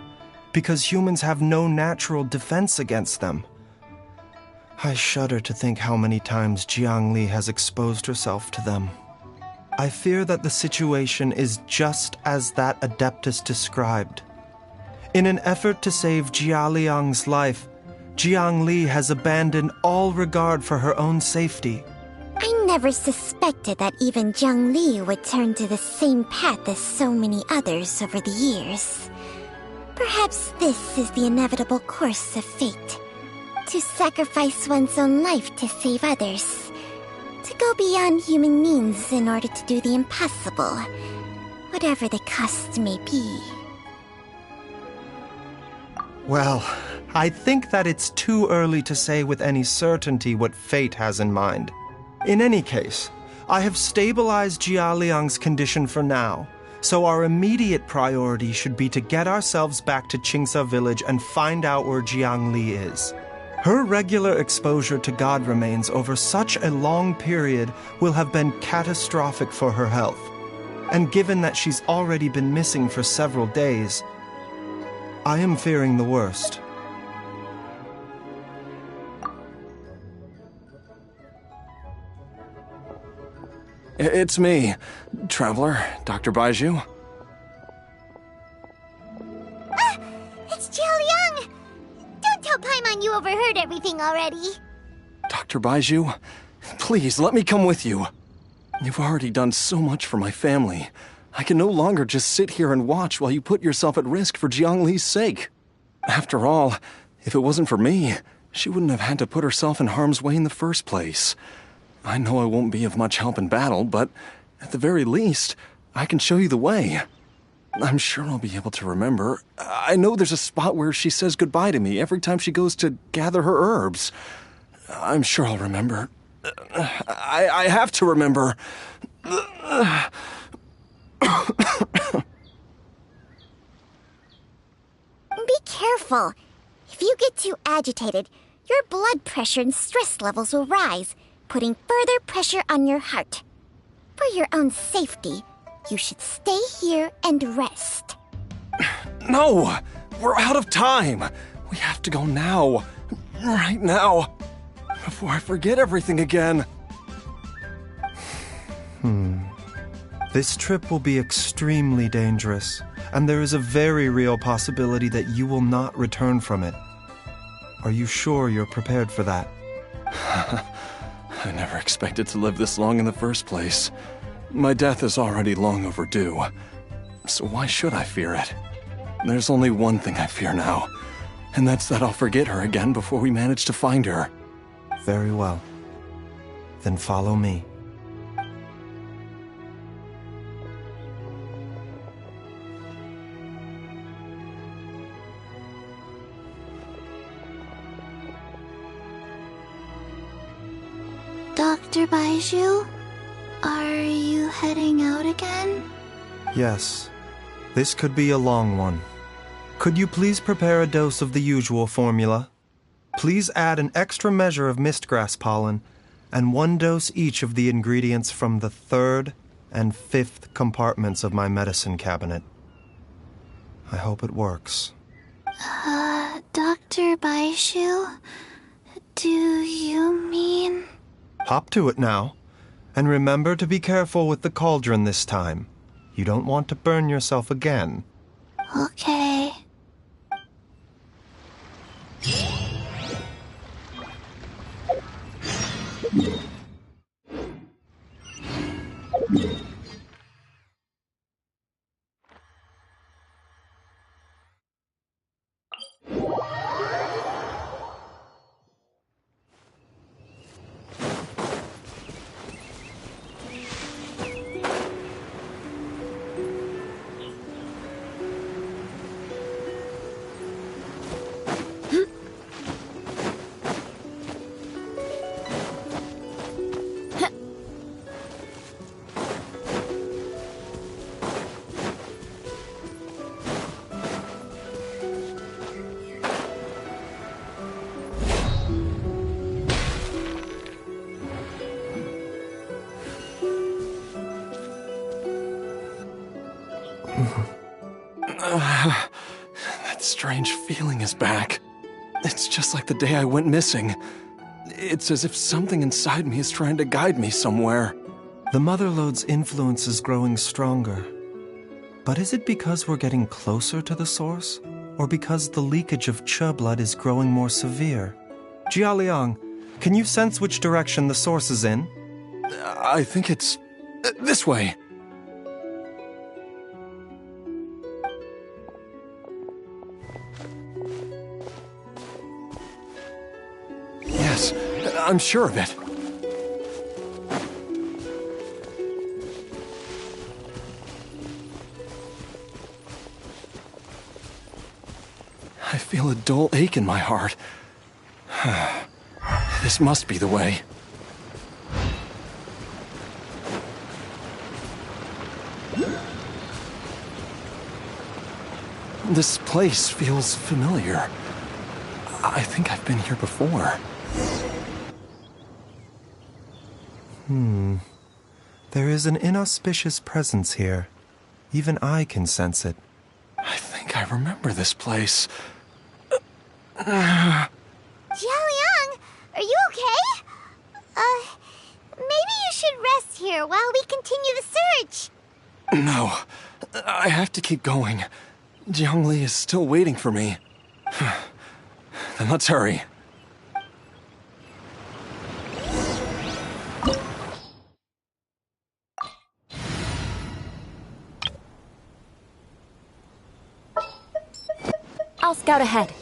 S7: because humans have no natural defense against them. I shudder to think how many times Jiangli has exposed herself to them. I fear that the situation is just as that Adeptus described. In an effort to save Jialiang's life, Jiang Li has abandoned all regard for her own safety.
S9: I never suspected that even Jiang Li would turn to the same path as so many others over the years. Perhaps this is the inevitable course of fate. To sacrifice one's own life to save others. To go beyond human means in order to do the impossible. Whatever the cost may be.
S7: Well, I think that it's too early to say with any certainty what fate has in mind. In any case, I have stabilized Jialiang's condition for now, so our immediate priority should be to get ourselves back to Qingsa village and find out where Jiang Li is. Her regular exposure to god remains over such a long period will have been catastrophic for her health. And given that she's already been missing for several days, I am fearing the worst.
S8: It's me, Traveler, Dr. Baizhu.
S10: It's Jialiang! Don't tell Paimon you overheard everything already.
S8: Dr. Baizhu, please let me come with you. You've already done so much for my family. I can no longer just sit here and watch while you put yourself at risk for Jiang Li's sake. After all, if it wasn't for me, she wouldn't have had to put herself in harm's way in the first place. I know I won't be of much help in battle, but at the very least, I can show you the way. I'm sure I'll be able to remember. I know there's a spot where she says goodbye to me every time she goes to gather her herbs. I'm sure I'll remember. I have to remember.
S9: Be careful. If you get too agitated, your blood pressure and stress levels will rise, putting further pressure on your heart. For your own safety, you should stay here and rest.
S8: No! We're out of time! We have to go now. Right now. Before I forget everything again.
S7: This trip will be extremely dangerous, and there is a very real possibility that you will not return from it. Are you sure you're prepared for that?
S8: I never expected to live this long in the first place. My death is already long overdue. So why should I fear it? There's only one thing I fear now, and that's that I'll forget her again before we manage to find her.
S7: Very well. Then follow me.
S10: Dr. Baizhu, are you heading out again?
S7: Yes. This could be a long one. Could you please prepare a dose of the usual formula? Please add an extra measure of mistgrass pollen and 1 dose each of the ingredients from the 3rd and 5th compartments of my medicine cabinet. I hope it works.
S10: Dr. Baizhu, do you mean...
S7: Hop to it now. And remember to be careful with the cauldron this time. You don't want to burn yourself again.
S10: Okay.
S8: That strange feeling is back. It's just like the day I went missing. It's as if something inside me is trying to guide me somewhere.
S7: The Mother Lode's influence is growing stronger. But is it because we're getting closer to the source? or because the leakage of Che blood is growing more severe. Jialiang, can you sense which direction the source is in?
S8: I think it's this way. Yes, I'm sure of it. I feel a dull ache in my heart. This must be the way. This place feels familiar. I think I've been here before.
S7: There is an inauspicious presence here. Even I can sense it.
S8: I think I remember this place.
S10: Jialiang, are you okay? Maybe you should rest here while we continue the search.
S8: No, I have to keep going. Jiangli is still waiting for me. Then let's hurry.
S4: I'll scout ahead.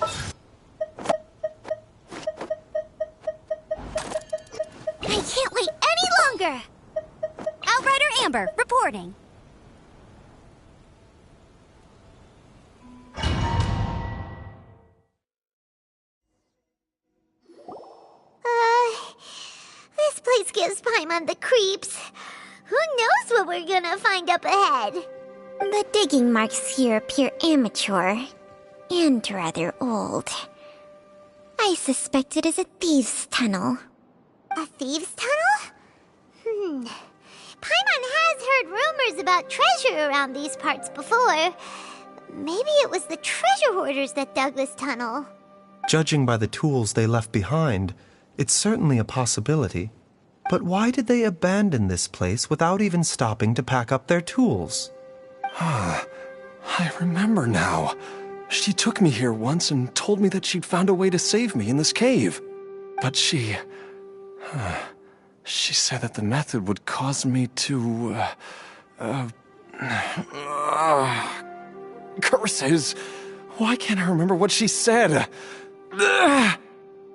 S1: I can't wait any longer! Outrider Amber, reporting.
S10: This place gives Paimon the creeps. Who knows what we're gonna find up ahead?
S9: The digging marks here appear amateur and rather old. I suspect it is a thieves' tunnel.
S10: A thieves' tunnel? Paimon has heard rumors about treasure around these parts before. Maybe it was the treasure hoarders that dug this tunnel.
S7: Judging by the tools they left behind, it's certainly a possibility. But why did they abandon this place without even stopping to pack up their tools?
S8: I remember now. She took me here once and told me that she'd found a way to save me in this cave. But she said that the method would cause me to, curses! Why can't I remember what she said?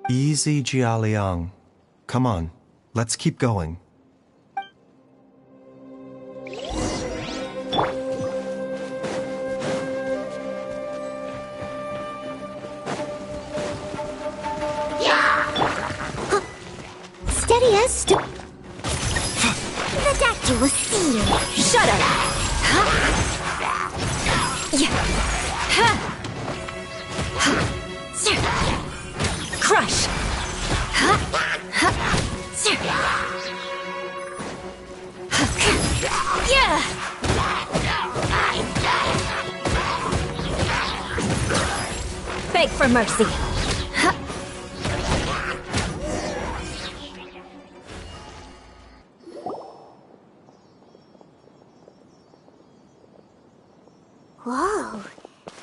S7: Easy, Jialiang. Come on, let's keep going.
S9: Steady as The doctor will see you.
S4: Shut up! Crush! Beg for mercy.
S10: Whoa,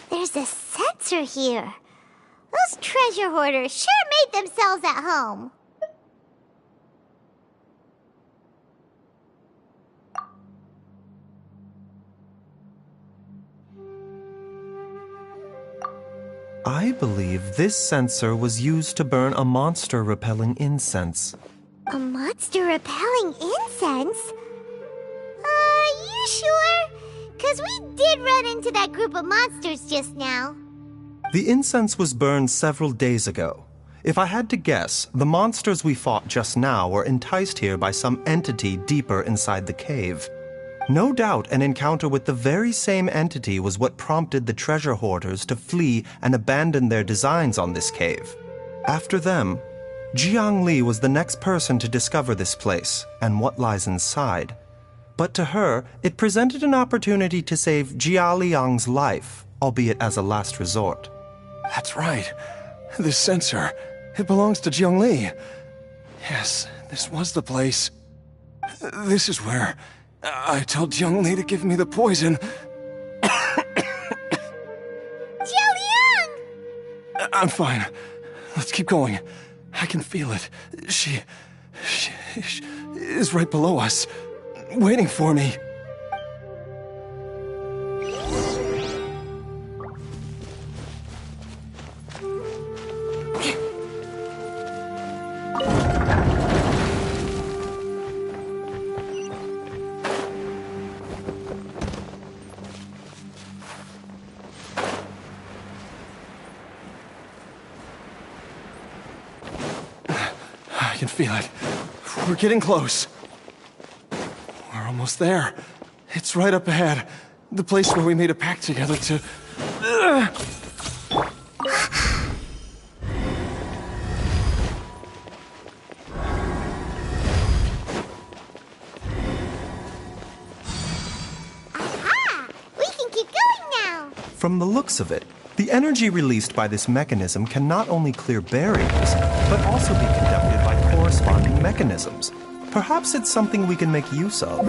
S10: there's a sensor here. Those treasure hoarders sure made themselves at home.
S7: I believe this sensor was used to burn a monster-repelling incense.
S10: A monster repelling incense? You sure? 'Cause we did run into that group of monsters just now.
S7: The incense was burned several days ago. If I had to guess, the monsters we fought just now were enticed here by some entity deeper inside the cave. No doubt an encounter with the very same entity was what prompted the treasure hoarders to flee and abandon their designs on this cave. After them, Jiangli was the next person to discover this place and what lies inside. But to her, it presented an opportunity to save Jia Liang's life, albeit as a last resort.
S8: That's right. This sensor, it belongs to Jiangli. Yes, this was the place. This is where I told Jiangli to give me the poison.
S10: Jialiang!
S8: I'm fine. Let's keep going. I can feel it. She is right below us, waiting for me. I can feel it. We're getting close. We're almost there. It's right up ahead. The place where we made a pact together to...
S10: Aha! We can keep going now!
S7: From the looks of it, the energy released by this mechanism can not only clear barriers, but also be conducted by corresponding mechanisms. Perhaps it's something we can make use of.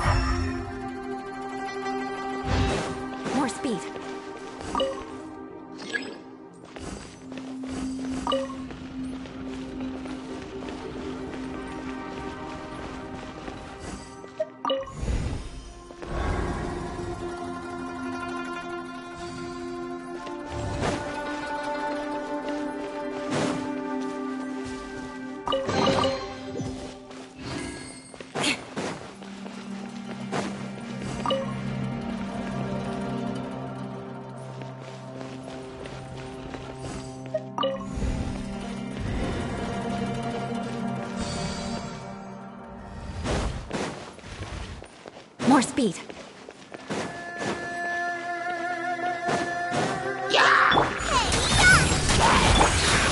S4: More speed. More speed.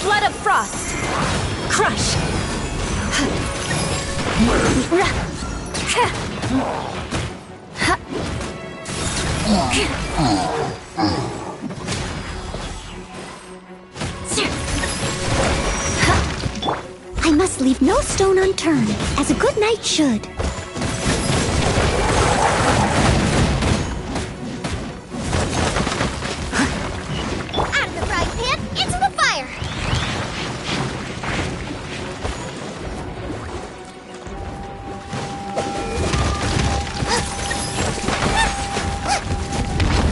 S4: Flood of frost. Crush.
S9: I must leave no stone unturned, as a good knight should.
S10: Out of the frying pan, into the fire!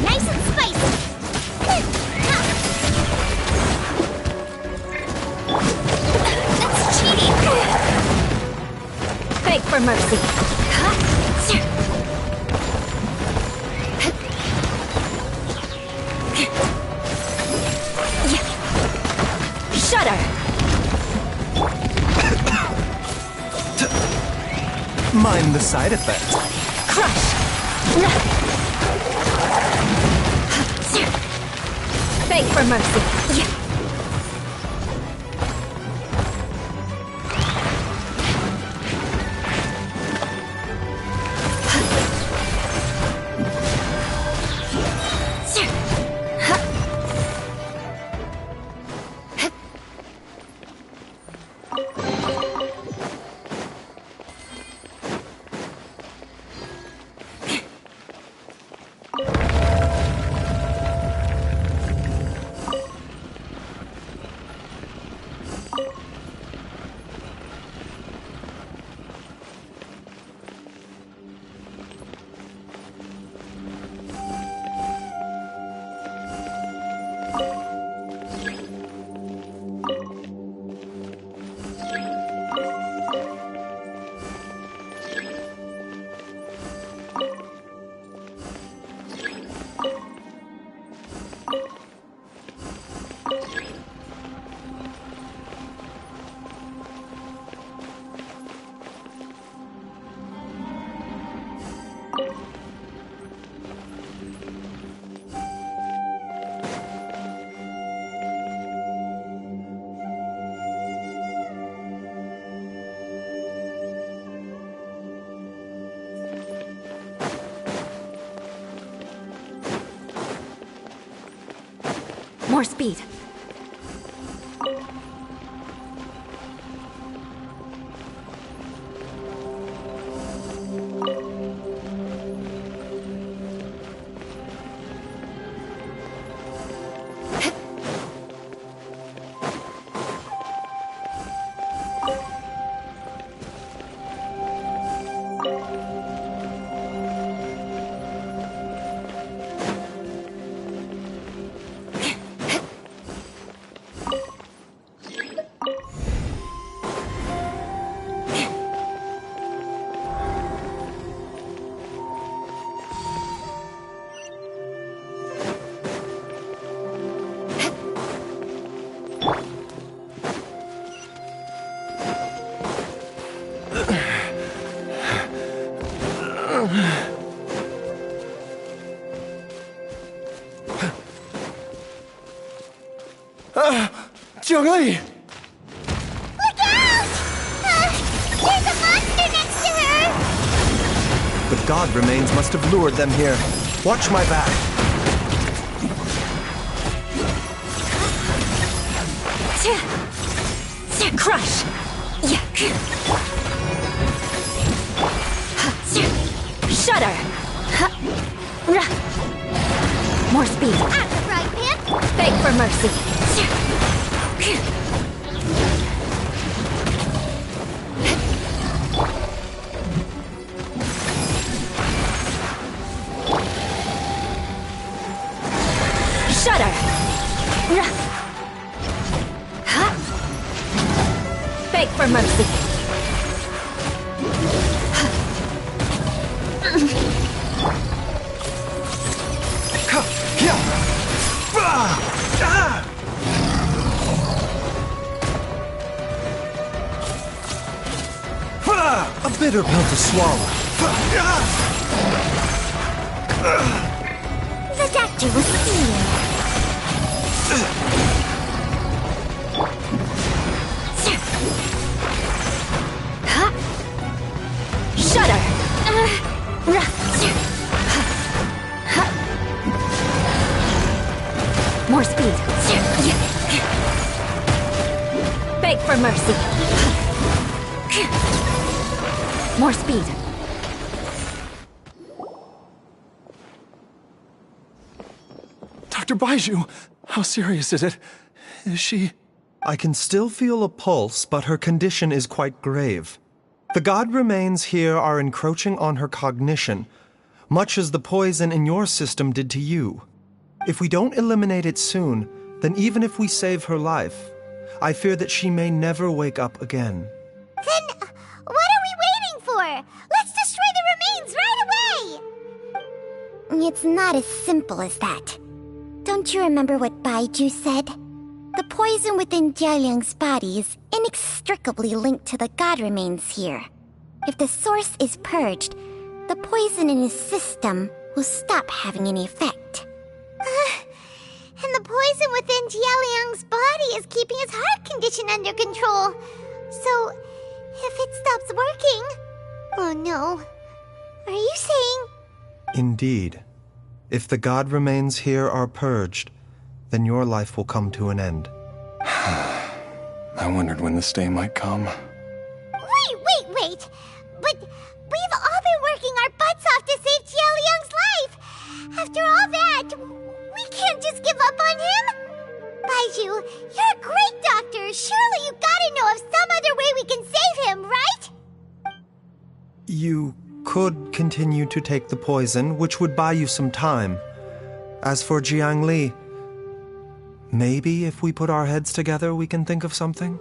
S10: Nice and spicy!
S1: That's cheating!
S4: Beg for mercy. Shudder.
S7: Mind the side effects.
S4: Crush. Beg for mercy. More speed.
S8: Jiangli!
S10: Look out! There's a monster next to her!
S7: The god remains must have lured them here. Watch my back.
S4: Crush! Shudder! More speed.
S10: At the right pin!
S4: Beg for mercy. Shudder! Beg for mercy.
S7: A bitter pill to swallow.
S9: The doctor was stealing.
S4: Shudder! More speed. Beg for mercy. More speed.
S8: Dr. Baizhu, how serious is it? Is she...
S7: I can still feel a pulse, but her condition is quite grave. The god remains here are encroaching on her cognition, much as the poison in your system did to you. If we don't eliminate it soon, then even if we save her life, I fear that she may never wake up again.
S10: Then, what are we waiting for? Let's destroy the remains right away!
S9: It's not as simple as that. Don't you remember what Baizhu said? The poison within Jialiang's body is inextricably linked to the god remains here. If the source is purged, the poison in his system will stop having any effect.
S10: And the poison within Jialiang's body is keeping his heart condition under control. So, if it stops working... Oh no. Are you saying...
S7: Indeed. If the god remains here are purged, then your life will come to an end.
S8: I wondered when this day might come.
S10: Wait! But we've all been working our butts off to save Jialiang's life! After all that, we can't just give up on him! Baizhu, you're a great doctor! Surely you gotta know of some other way we can save him, right?
S7: You could continue to take the poison, which would buy you some time. As for Jiangli, maybe if we put our heads together, we can think of something?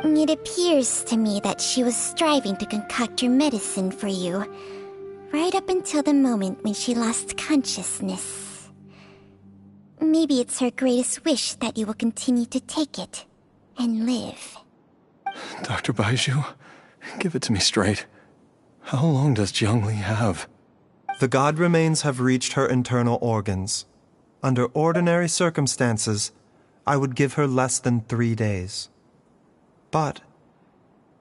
S9: It appears to me that she was striving to concoct your medicine for you, right up until the moment when she lost consciousness. Maybe it's her greatest wish that you will continue to take it and live.
S8: Dr. Baizhu, give it to me straight. How long does Jiangli have?
S7: The god remains have reached her internal organs. Under ordinary circumstances, I would give her less than 3 days. But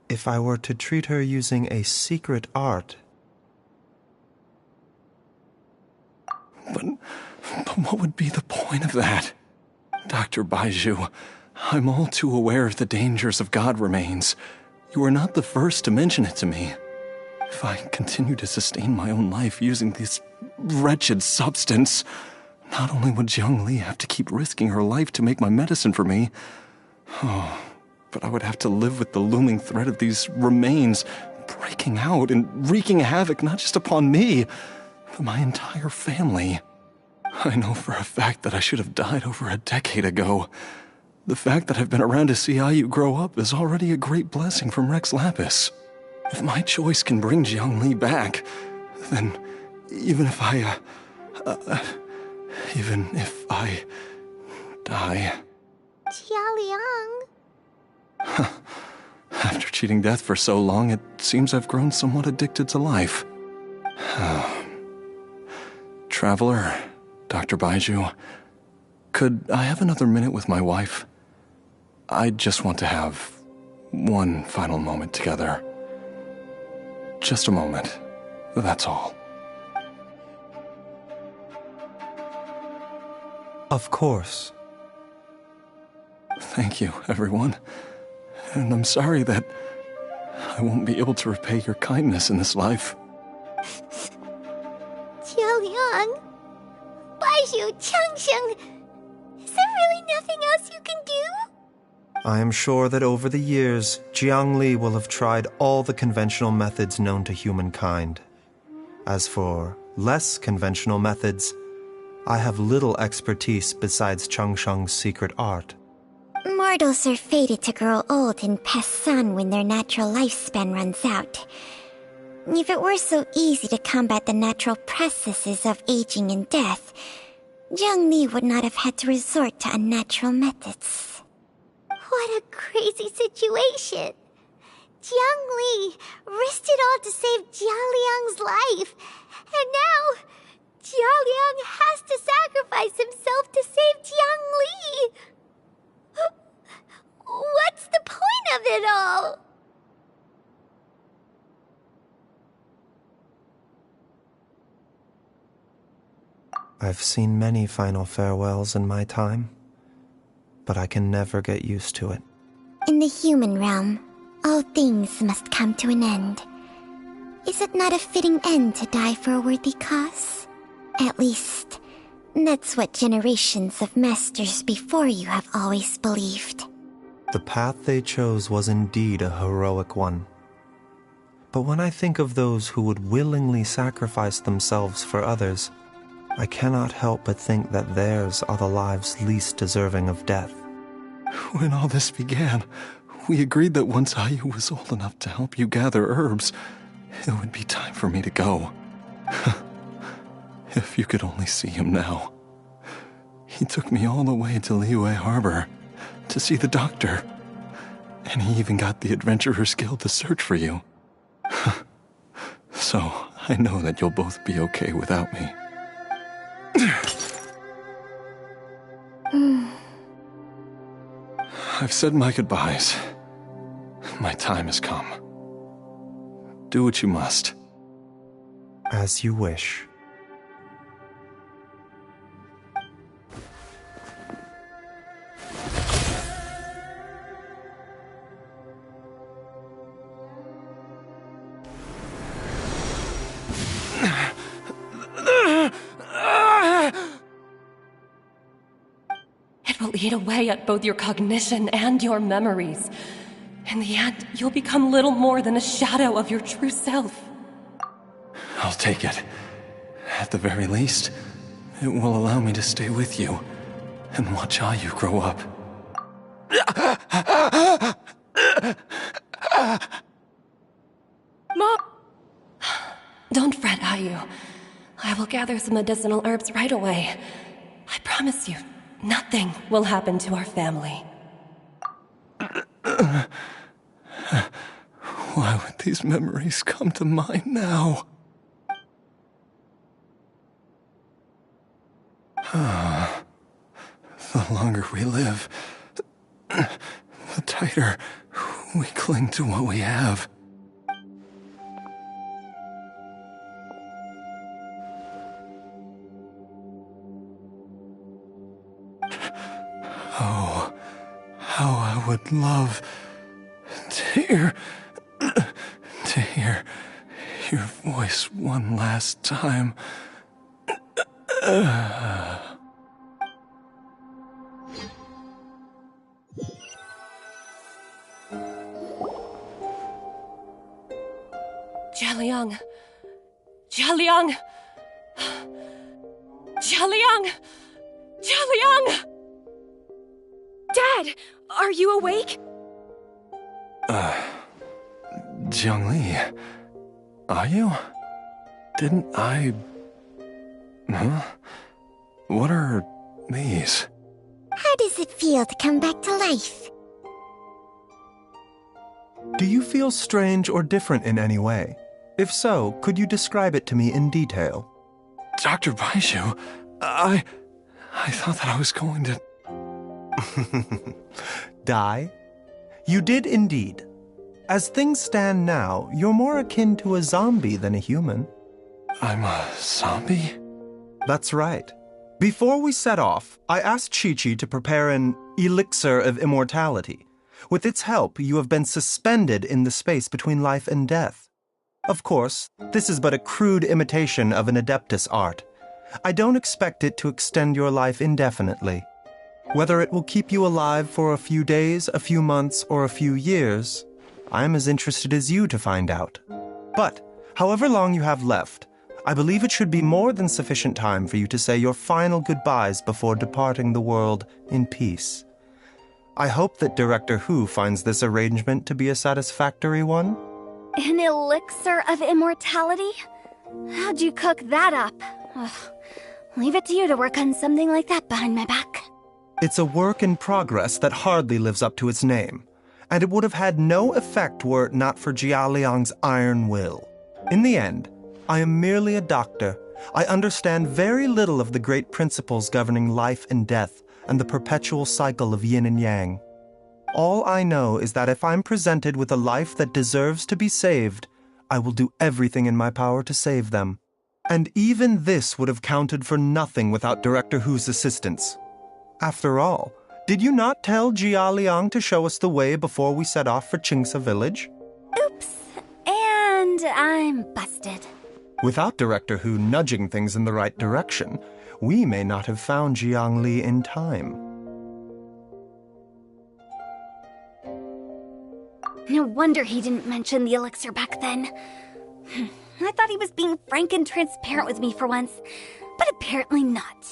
S7: if I were to treat her using a secret art...
S8: But what would be the point of that? Dr. Baizhu, I'm all too aware of the dangers of god remains. You are not the first to mention it to me. If I continue to sustain my own life using this wretched substance, not only would Jiangli have to keep risking her life to make my medicine for me, but I would have to live with the looming threat of these remains breaking out and wreaking havoc not just upon me, but my entire family. I know for a fact that I should have died over a decade ago. The fact that I've been around to see how you grow up is already a great blessing from Rex Lapis. If my choice can bring Jiangli back, then even if I die...
S10: Jialiang...
S8: After cheating death for so long, it seems I've grown somewhat addicted to life. Traveler, Dr. Baizhu, could I have another minute with my wife? I just want to have one final moment together. Just a moment. That's all.
S7: Of course.
S8: Thank you, everyone. And I'm sorry that I won't be able to repay your kindness in this life.
S10: Jialiang, Baizhu, Changsheng, is there really nothing else you can do?
S7: I am sure that over the years, Jiangli will have tried all the conventional methods known to humankind. As for less conventional methods, I have little expertise besides Changsheng's secret art.
S9: Mortals are fated to grow old and pass on when their natural lifespan runs out. If it were so easy to combat the natural processes of aging and death, Jiangli would not have had to resort to unnatural methods.
S10: What a crazy situation. Jiang Li risked it all to save Jialiang's life, and now Jialiang has to sacrifice himself to save Jiang Li. What's the point of it all?
S7: I've seen many final farewells in my time, but I can never get used to it.
S9: In the human realm, all things must come to an end. Is it not a fitting end to die for a worthy cause? At least, that's what generations of masters before you have always believed.
S7: The path they chose was indeed a heroic one. But when I think of those who would willingly sacrifice themselves for others, I cannot help but think that theirs are the lives least deserving of death.
S8: When all this began, we agreed that once Ayu was old enough to help you gather herbs, it would be time for me to go. If you could only see him now. He took me all the way to Liyue Harbor to see the doctor. And he even got the Adventurers Guild to search for you. So, I know that you'll both be okay without me. I've said my goodbyes. My time has come. Do what you must.
S7: As you wish.
S13: It will eat away at both your cognition and your memories. In the end, you'll become little more than a shadow of your true self.
S8: I'll take it. At the very least, it will allow me to stay with you and watch Ayu grow up.
S13: Mom! Don't fret, Ayu. I will gather some medicinal herbs right away. I promise you, nothing will happen to our family.
S8: Why would these memories come to mind now? The longer we live, the tighter we cling to what we have. Oh, how I would love to hear your voice one last time.
S13: Jialiang! Jialiang! Jialiang! Jialiang!
S6: Dad, are you awake?
S8: Jiangli, are you? Didn't I... Huh? What are these?
S9: How does it feel to come back to life?
S7: Do you feel strange or different in any way? If so, could you describe it to me in detail?
S8: Dr. Baizhu, I thought that I was going to...
S7: Die? You did indeed. As things stand now, you're more akin to a zombie than a human.
S8: I'm a zombie?
S7: That's right. Before we set off, I asked Chi-Chi to prepare an elixir of immortality. With its help, you have been suspended in the space between life and death. Of course, this is but a crude imitation of an Adeptus art. I don't expect it to extend your life indefinitely. Whether it will keep you alive for a few days, a few months, or a few years, I am as interested as you to find out. But, however long you have left, I believe it should be more than sufficient time for you to say your final goodbyes before departing the world in peace. I hope that Director Hu finds this arrangement to be a satisfactory one.
S1: An elixir of immortality? How'd you cook that up? Ugh. Leave it to you to work on something like that behind my back.
S7: It's a work in progress that hardly lives up to its name, and it would have had no effect were it not for Jia Liang's iron will. In the end, I am merely a doctor. I understand very little of the great principles governing life and death and the perpetual cycle of yin and yang. All I know is that if I'm presented with a life that deserves to be saved, I will do everything in my power to save them. And even this would have counted for nothing without Director Hu's assistance. After all, did you not tell Jia Liang to show us the way before we set off for Qingce Village?
S1: Oops. And I'm busted.
S7: Without Director Hu nudging things in the right direction, we may not have found Jiangli in time.
S1: No wonder he didn't mention the elixir back then. I thought he was being frank and transparent with me for once, but apparently not.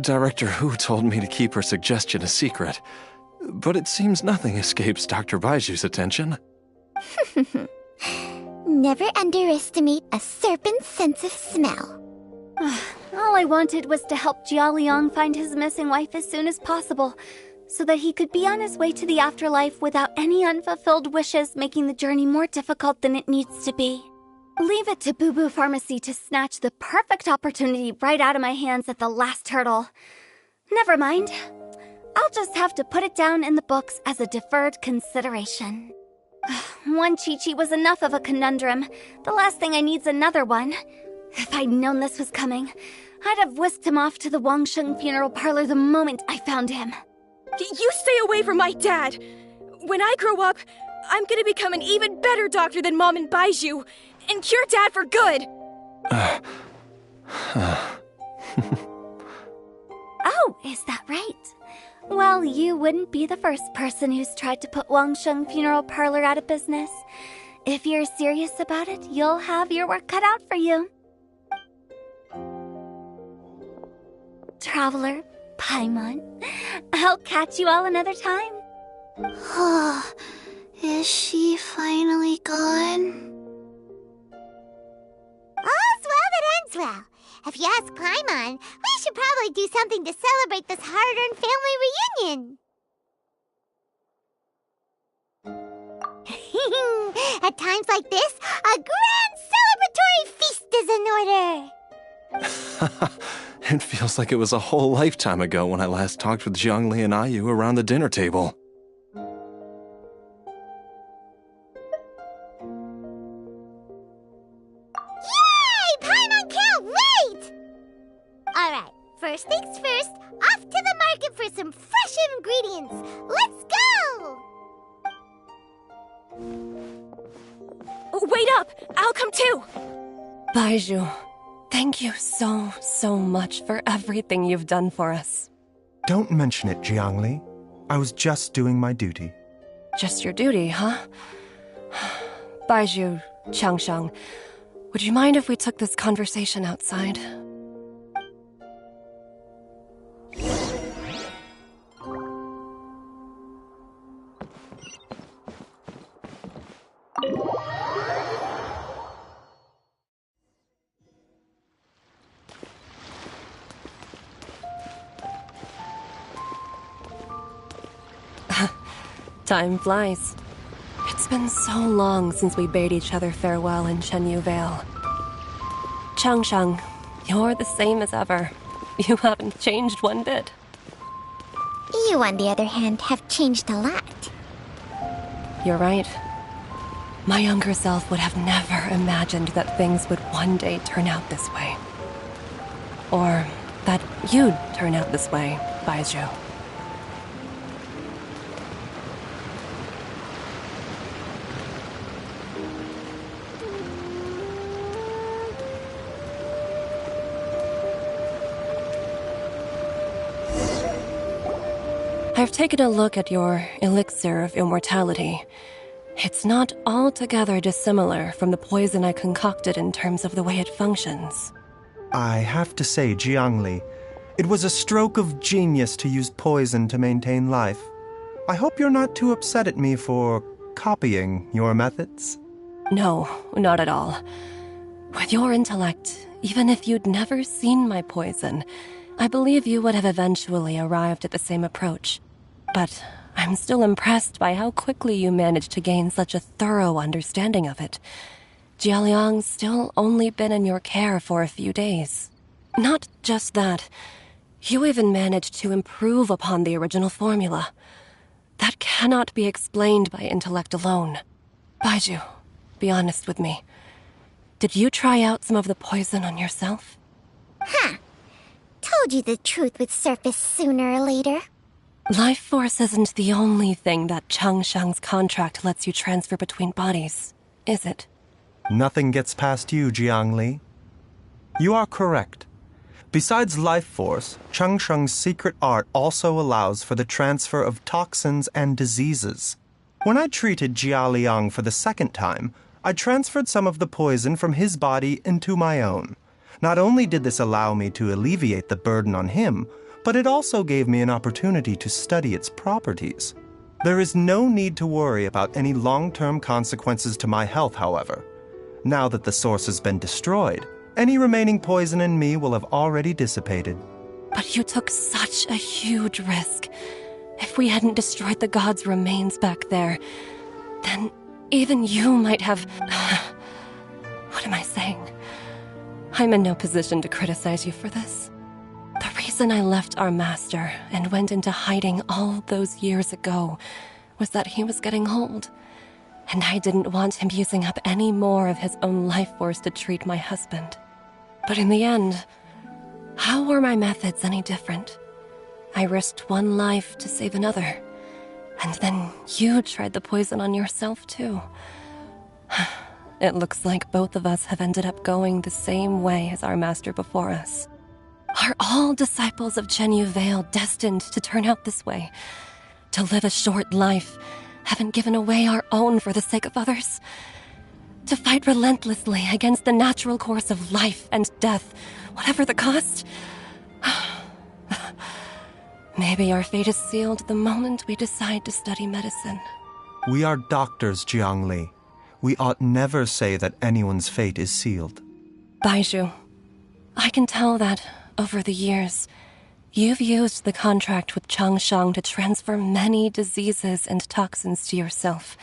S8: Director Hu told me to keep her suggestion a secret, but it seems nothing escapes Dr. Baizhu's attention.
S9: Never underestimate a serpent's sense of smell.
S1: All I wanted was to help Jia Liang find his missing wife as soon as possible, so that he could be on his way to the afterlife without any unfulfilled wishes making the journey more difficult than it needs to be. Leave it to Boo Boo Pharmacy to snatch the perfect opportunity right out of my hands at the last hurdle. Never mind. I'll just have to put it down in the books as a deferred consideration. One Chi-Chi was enough of a conundrum. The last thing I need's another one. If I'd known this was coming, I'd have whisked him off to the Wangsheng funeral parlor the moment I found him.
S6: You stay away from my dad! When I grow up, I'm gonna become an even better doctor than Mom and Baizhu, and cure Dad for good!
S1: Oh, is that right? Well, you wouldn't be the first person who's tried to put Wangsheng Funeral Parlor out of business. If you're serious about it, you'll have your work cut out for you. Traveler, Paimon, I'll catch you all another time.
S10: Is she finally gone? All's well that ends well. If you ask Paimon, we should probably do something to celebrate this hard-earned family reunion. At times like this, a grand celebratory feast is in order.
S8: It feels like it was a whole lifetime ago when I last talked with Zhongli and Ayu around the dinner table.
S10: Alright, first things first, off to the market for some fresh ingredients. Let's go!
S6: Wait up! I'll come too!
S13: Baizhu, thank you so much for everything you've done for us.
S7: Don't mention it, Jiangli. I was just doing my duty.
S13: Just your duty, huh? Baizhu, Changsheng, would you mind if we took this conversation outside? Time flies. It's been so long since we bade each other farewell in Chenyu Vale. Changsheng, you're the same as ever. You haven't changed one bit.
S9: You, on the other hand, have changed a lot.
S13: You're right. My younger self would have never imagined that things would one day turn out this way. Or that you'd turn out this way, baizhu. I've taken a look at your elixir of immortality. It's not altogether dissimilar from the poison I concocted in terms of the way it functions.
S7: I have to say, Jiangli, it was a stroke of genius to use poison to maintain life. I hope you're not too upset at me for copying your methods.
S13: No, not at all. With your intellect, even if you'd never seen my poison, I believe you would have eventually arrived at the same approach. But I'm still impressed by how quickly you managed to gain such a thorough understanding of it. Jialiang's still only been in your care for a few days. Not just that, you even managed to improve upon the original formula. That cannot be explained by intellect alone. Baizhu, be honest with me. Did you try out some of the poison on yourself?
S9: Huh. Told you the truth would surface sooner or later.
S13: Life force isn't the only thing that Changshang's contract lets you transfer between bodies, is it?
S7: Nothing gets past you, Jiangli. You are correct. Besides life force, Changsheng's secret art also allows for the transfer of toxins and diseases. When I treated Jia Liang for the second time, I transferred some of the poison from his body into my own. Not only did this allow me to alleviate the burden on him, but it also gave me an opportunity to study its properties. There is no need to worry about any long-term consequences to my health, however. Now that the source has been destroyed, any remaining poison in me will have already dissipated.
S13: But you took such a huge risk. If we hadn't destroyed the god's remains back there, then even you might have... What am I saying? I'm in no position to criticize you for this. The reason I left our master and went into hiding all those years ago was that he was getting old, and I didn't want him using up any more of his own life force to treat my husband. But in the end, how were my methods any different? I risked one life to save another, and then you tried the poison on yourself too. It looks like both of us have ended up going the same way as our master before us. Are all disciples of Chenyu Vale destined to turn out this way? To live a short life, having given away our own for the sake of others? To fight relentlessly against the natural course of life and death, whatever the cost? Maybe our fate is sealed the moment we decide to study medicine.
S7: We are doctors, Jiangli. We ought never say that anyone's fate is sealed.
S13: Baizhu, I can tell that, over the years, you've used the contract with Changshang to transfer many diseases and toxins to yourself.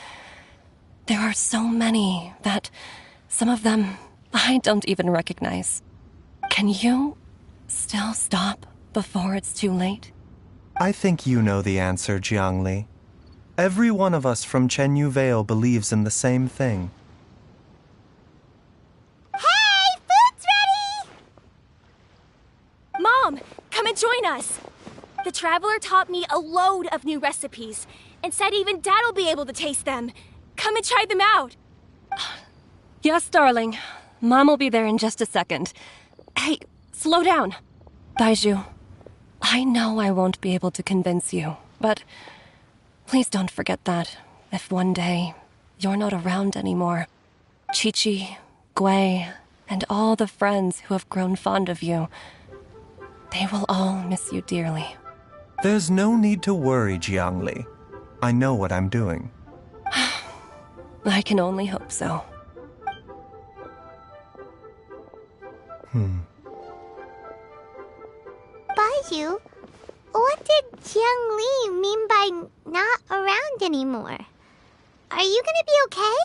S13: There are so many that some of them I don't even recognize. Can you still stop before it's too late?
S7: I think you know the answer, Jiangli. Every one of us from Chenyu Vale believes in the same thing.
S10: Hey, food's ready!
S6: Mom, come and join us. The Traveler taught me a load of new recipes and said even Dad'll be able to taste them. Come and try them out.
S13: Yes, darling. Mom will be there in just a second. Hey, slow down. Baizhu, I know I won't be able to convince you, but please don't forget that if one day you're not around anymore, Chi-Chi, Gui, and all the friends who have grown fond of you, they will all miss you dearly.
S7: There's no need to worry, Jiangli. I know what I'm doing.
S13: I can only hope so.
S10: Baizhu, what did Jiang Li mean by not around anymore? Are you gonna be okay?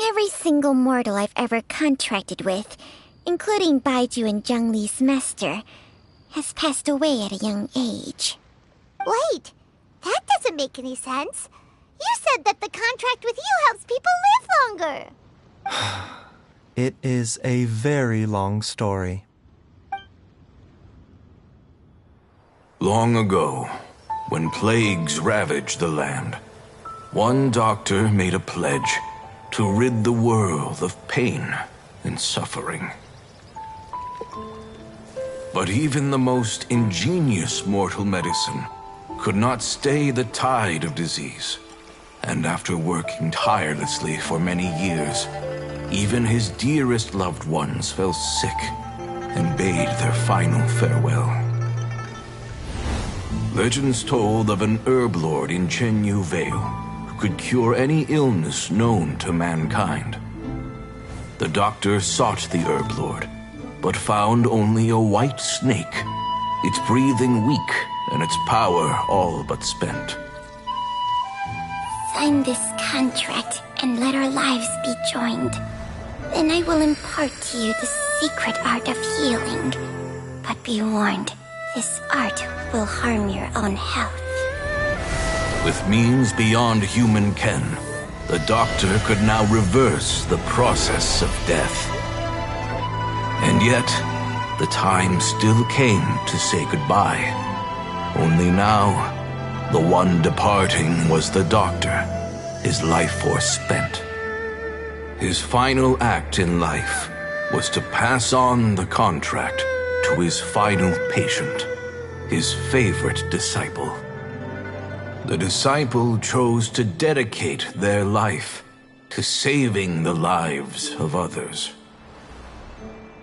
S9: Every single mortal I've ever contracted with, including Baizhu and Zhongli's master, has passed away at a young age.
S10: Wait, that doesn't make any sense. You said that the contract with you helps people live longer.
S7: It is a very long story.
S14: Long ago, when plagues ravaged the land, one doctor made a pledge to rid the world of pain and suffering. But even the most ingenious mortal medicine could not stay the tide of disease. And after working tirelessly for many years, even his dearest loved ones fell sick and bade their final farewell. Legends told of an herb lord in Chenyu Vale who could cure any illness known to mankind. The doctor sought the herb lord, but found only a white snake, its breathing weak and its power all but spent.
S9: Sign this contract and let our lives be joined. Then I will impart to you the secret art of healing. But be warned, this art will harm your own health.
S14: With means beyond human ken, the doctor could now reverse the process of death. And yet, the time still came to say goodbye. Only now, the one departing was the doctor, his life force spent. His final act in life was to pass on the contract to his final patient, his favorite disciple. The disciple chose to dedicate their life to saving the lives of others.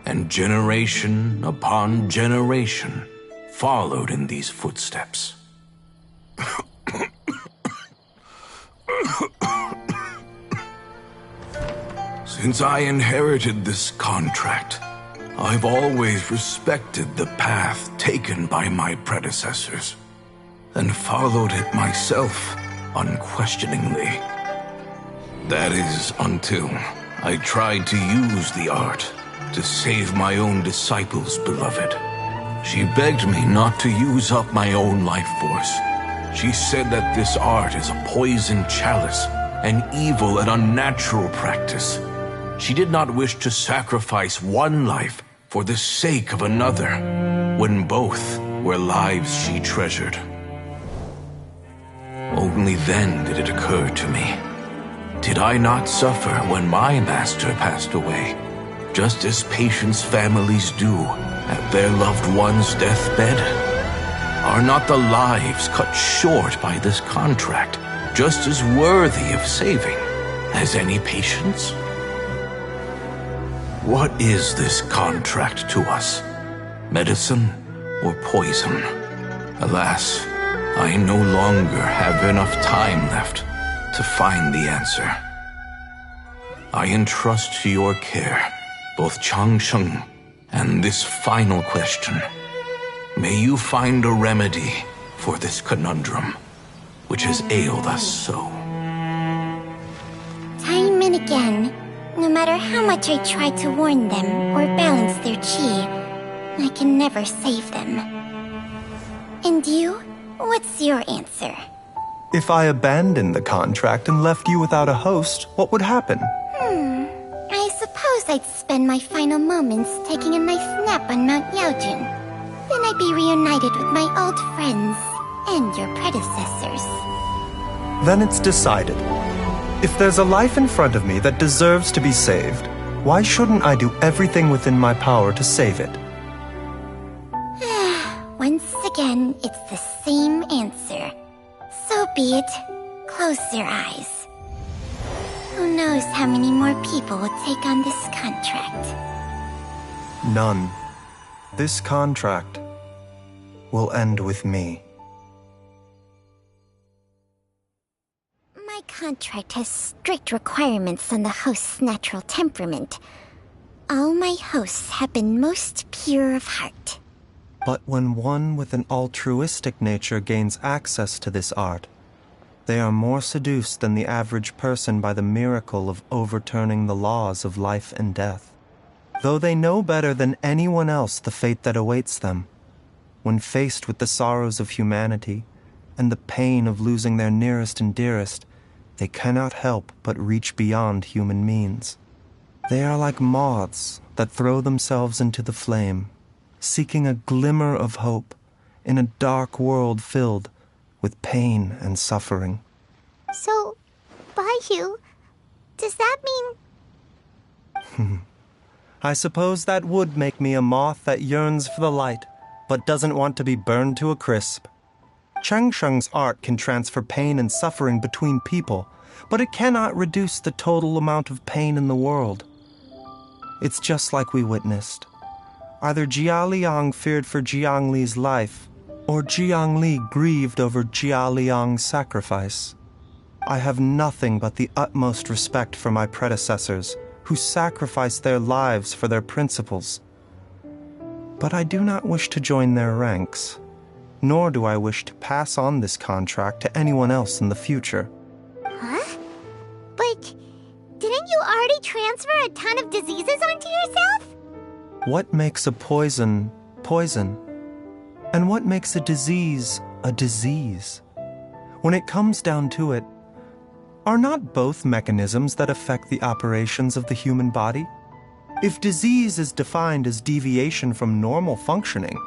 S14: And generation upon generation followed in these footsteps. Since I inherited this contract, I've always respected the path taken by my predecessors, and followed it myself unquestioningly. That is, until I tried to use the art to save my own disciple's beloved. She begged me not to use up my own life force. She said that this art is a poison chalice, an evil and unnatural practice. She did not wish to sacrifice one life for the sake of another, when both were lives she treasured. Only then did it occur to me. Did I not suffer when my master passed away, just as patients' families do at their loved one's deathbed? Are not the lives cut short by this contract just as worthy of saving as any patients? What is this contract to us? Medicine or poison? Alas, I no longer have enough time left to find the answer. I entrust to your care both Changsheng and this final question. May you find a remedy for this conundrum, which has ailed us so.
S9: Time and again, no matter how much I try to warn them or balance their chi, I can never save them. And you? What's your answer?
S7: If I abandoned the contract and left you without a host, what would happen?
S9: I suppose I'd spend my final moments taking a nice nap on Mount Yaojun. Then I'd be reunited with my old friends and your predecessors.
S7: Then it's decided. If there's a life in front of me that deserves to be saved, why shouldn't I do everything within my power to save it?
S9: Once again, it's the same answer. So be it. Close your eyes. Who knows how many more people will take on this contract?
S7: None. This contract will end with me.
S9: My contract has strict requirements on the host's natural temperament. All my hosts have been most pure of heart.
S7: But when one with an altruistic nature gains access to this art, They are more seduced than the average person by the miracle of overturning the laws of life and death. Though they know better than anyone else the fate that awaits them, when faced with the sorrows of humanity and the pain of losing their nearest and dearest, they cannot help but reach beyond human means. They are like moths that throw themselves into the flame, seeking a glimmer of hope in a dark world filled with pain and suffering.
S10: So, baizhu, does that mean...
S7: I suppose that would make me a moth that yearns for the light, but doesn't want to be burned to a crisp. Changsheng's art can transfer pain and suffering between people, but it cannot reduce the total amount of pain in the world. It's just like we witnessed. Either Jia Liang feared for Jiang Li's life, or Jiang Li grieved over Jia Liang's sacrifice. I have nothing but the utmost respect for my predecessors, who sacrificed their lives for their principles. But I do not wish to join their ranks, nor do I wish to pass on this contract to anyone else in the future.
S10: Huh? But didn't you already transfer a ton of diseases onto yourself?
S7: What makes a poison poison? And what makes a disease a disease? When it comes down to it, are not both mechanisms that affect the operations of the human body? If disease is defined as deviation from normal functioning,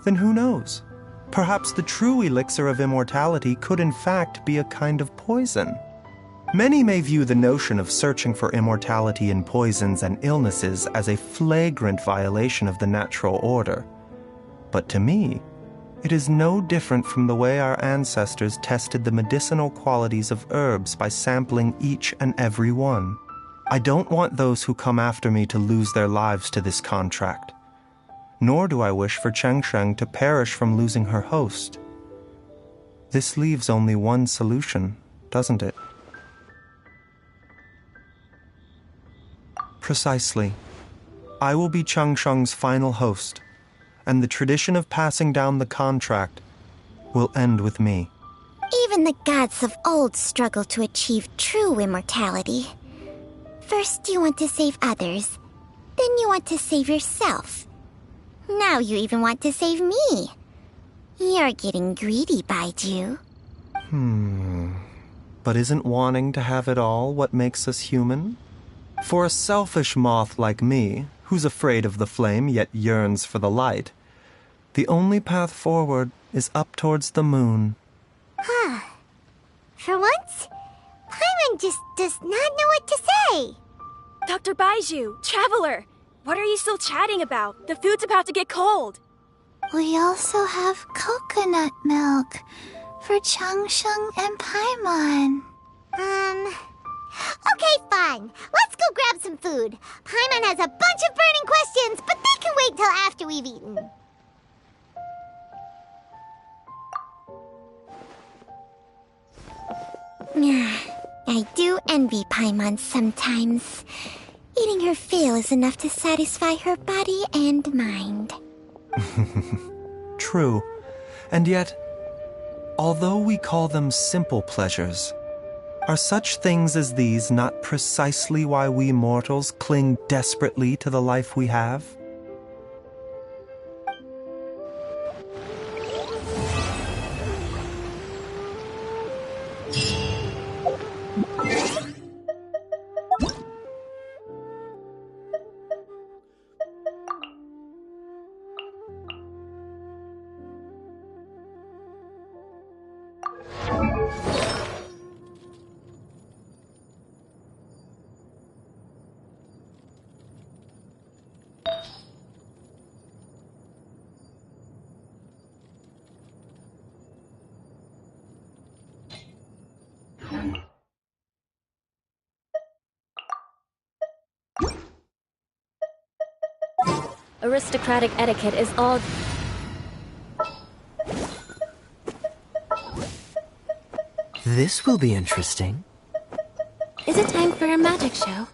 S7: then who knows? Perhaps the true elixir of immortality could in fact be a kind of poison. Many may view the notion of searching for immortality in poisons and illnesses as a flagrant violation of the natural order. But to me, it is no different from the way our ancestors tested the medicinal qualities of herbs by sampling each and every one. I don't want those who come after me to lose their lives to this contract. Nor do I wish for Changsheng to perish from losing her host. This leaves only one solution, doesn't it? Precisely. I will be Changsheng's final host, and the tradition of passing down the contract will end with me.
S9: Even the gods of old struggle to achieve true immortality. First you want to save others, then you want to save yourself. Now you even want to save me. You're getting greedy, baizhu.
S7: But isn't wanting to have it all what makes us human? For a selfish moth like me, who's afraid of the flame yet yearns for the light, the only path forward is up towards the moon.
S10: For once, Paimon just does not know what to say.
S6: Dr. Baizhu, Traveler, what are you still chatting about? The food's about to get cold.
S15: We also have coconut milk for Changsheng and Paimon.
S10: Okay, fine. Let's go grab some food. Paimon has a bunch of burning questions, but they can wait till after we've eaten.
S9: I do envy Paimon sometimes. Eating her fill is enough to satisfy her body and mind.
S7: True. And yet, although we call them simple pleasures, are such things as these not precisely why we mortals cling desperately to the life we have?
S4: Aristocratic etiquette is all...
S16: This will be interesting.
S15: Is it time for a magic show?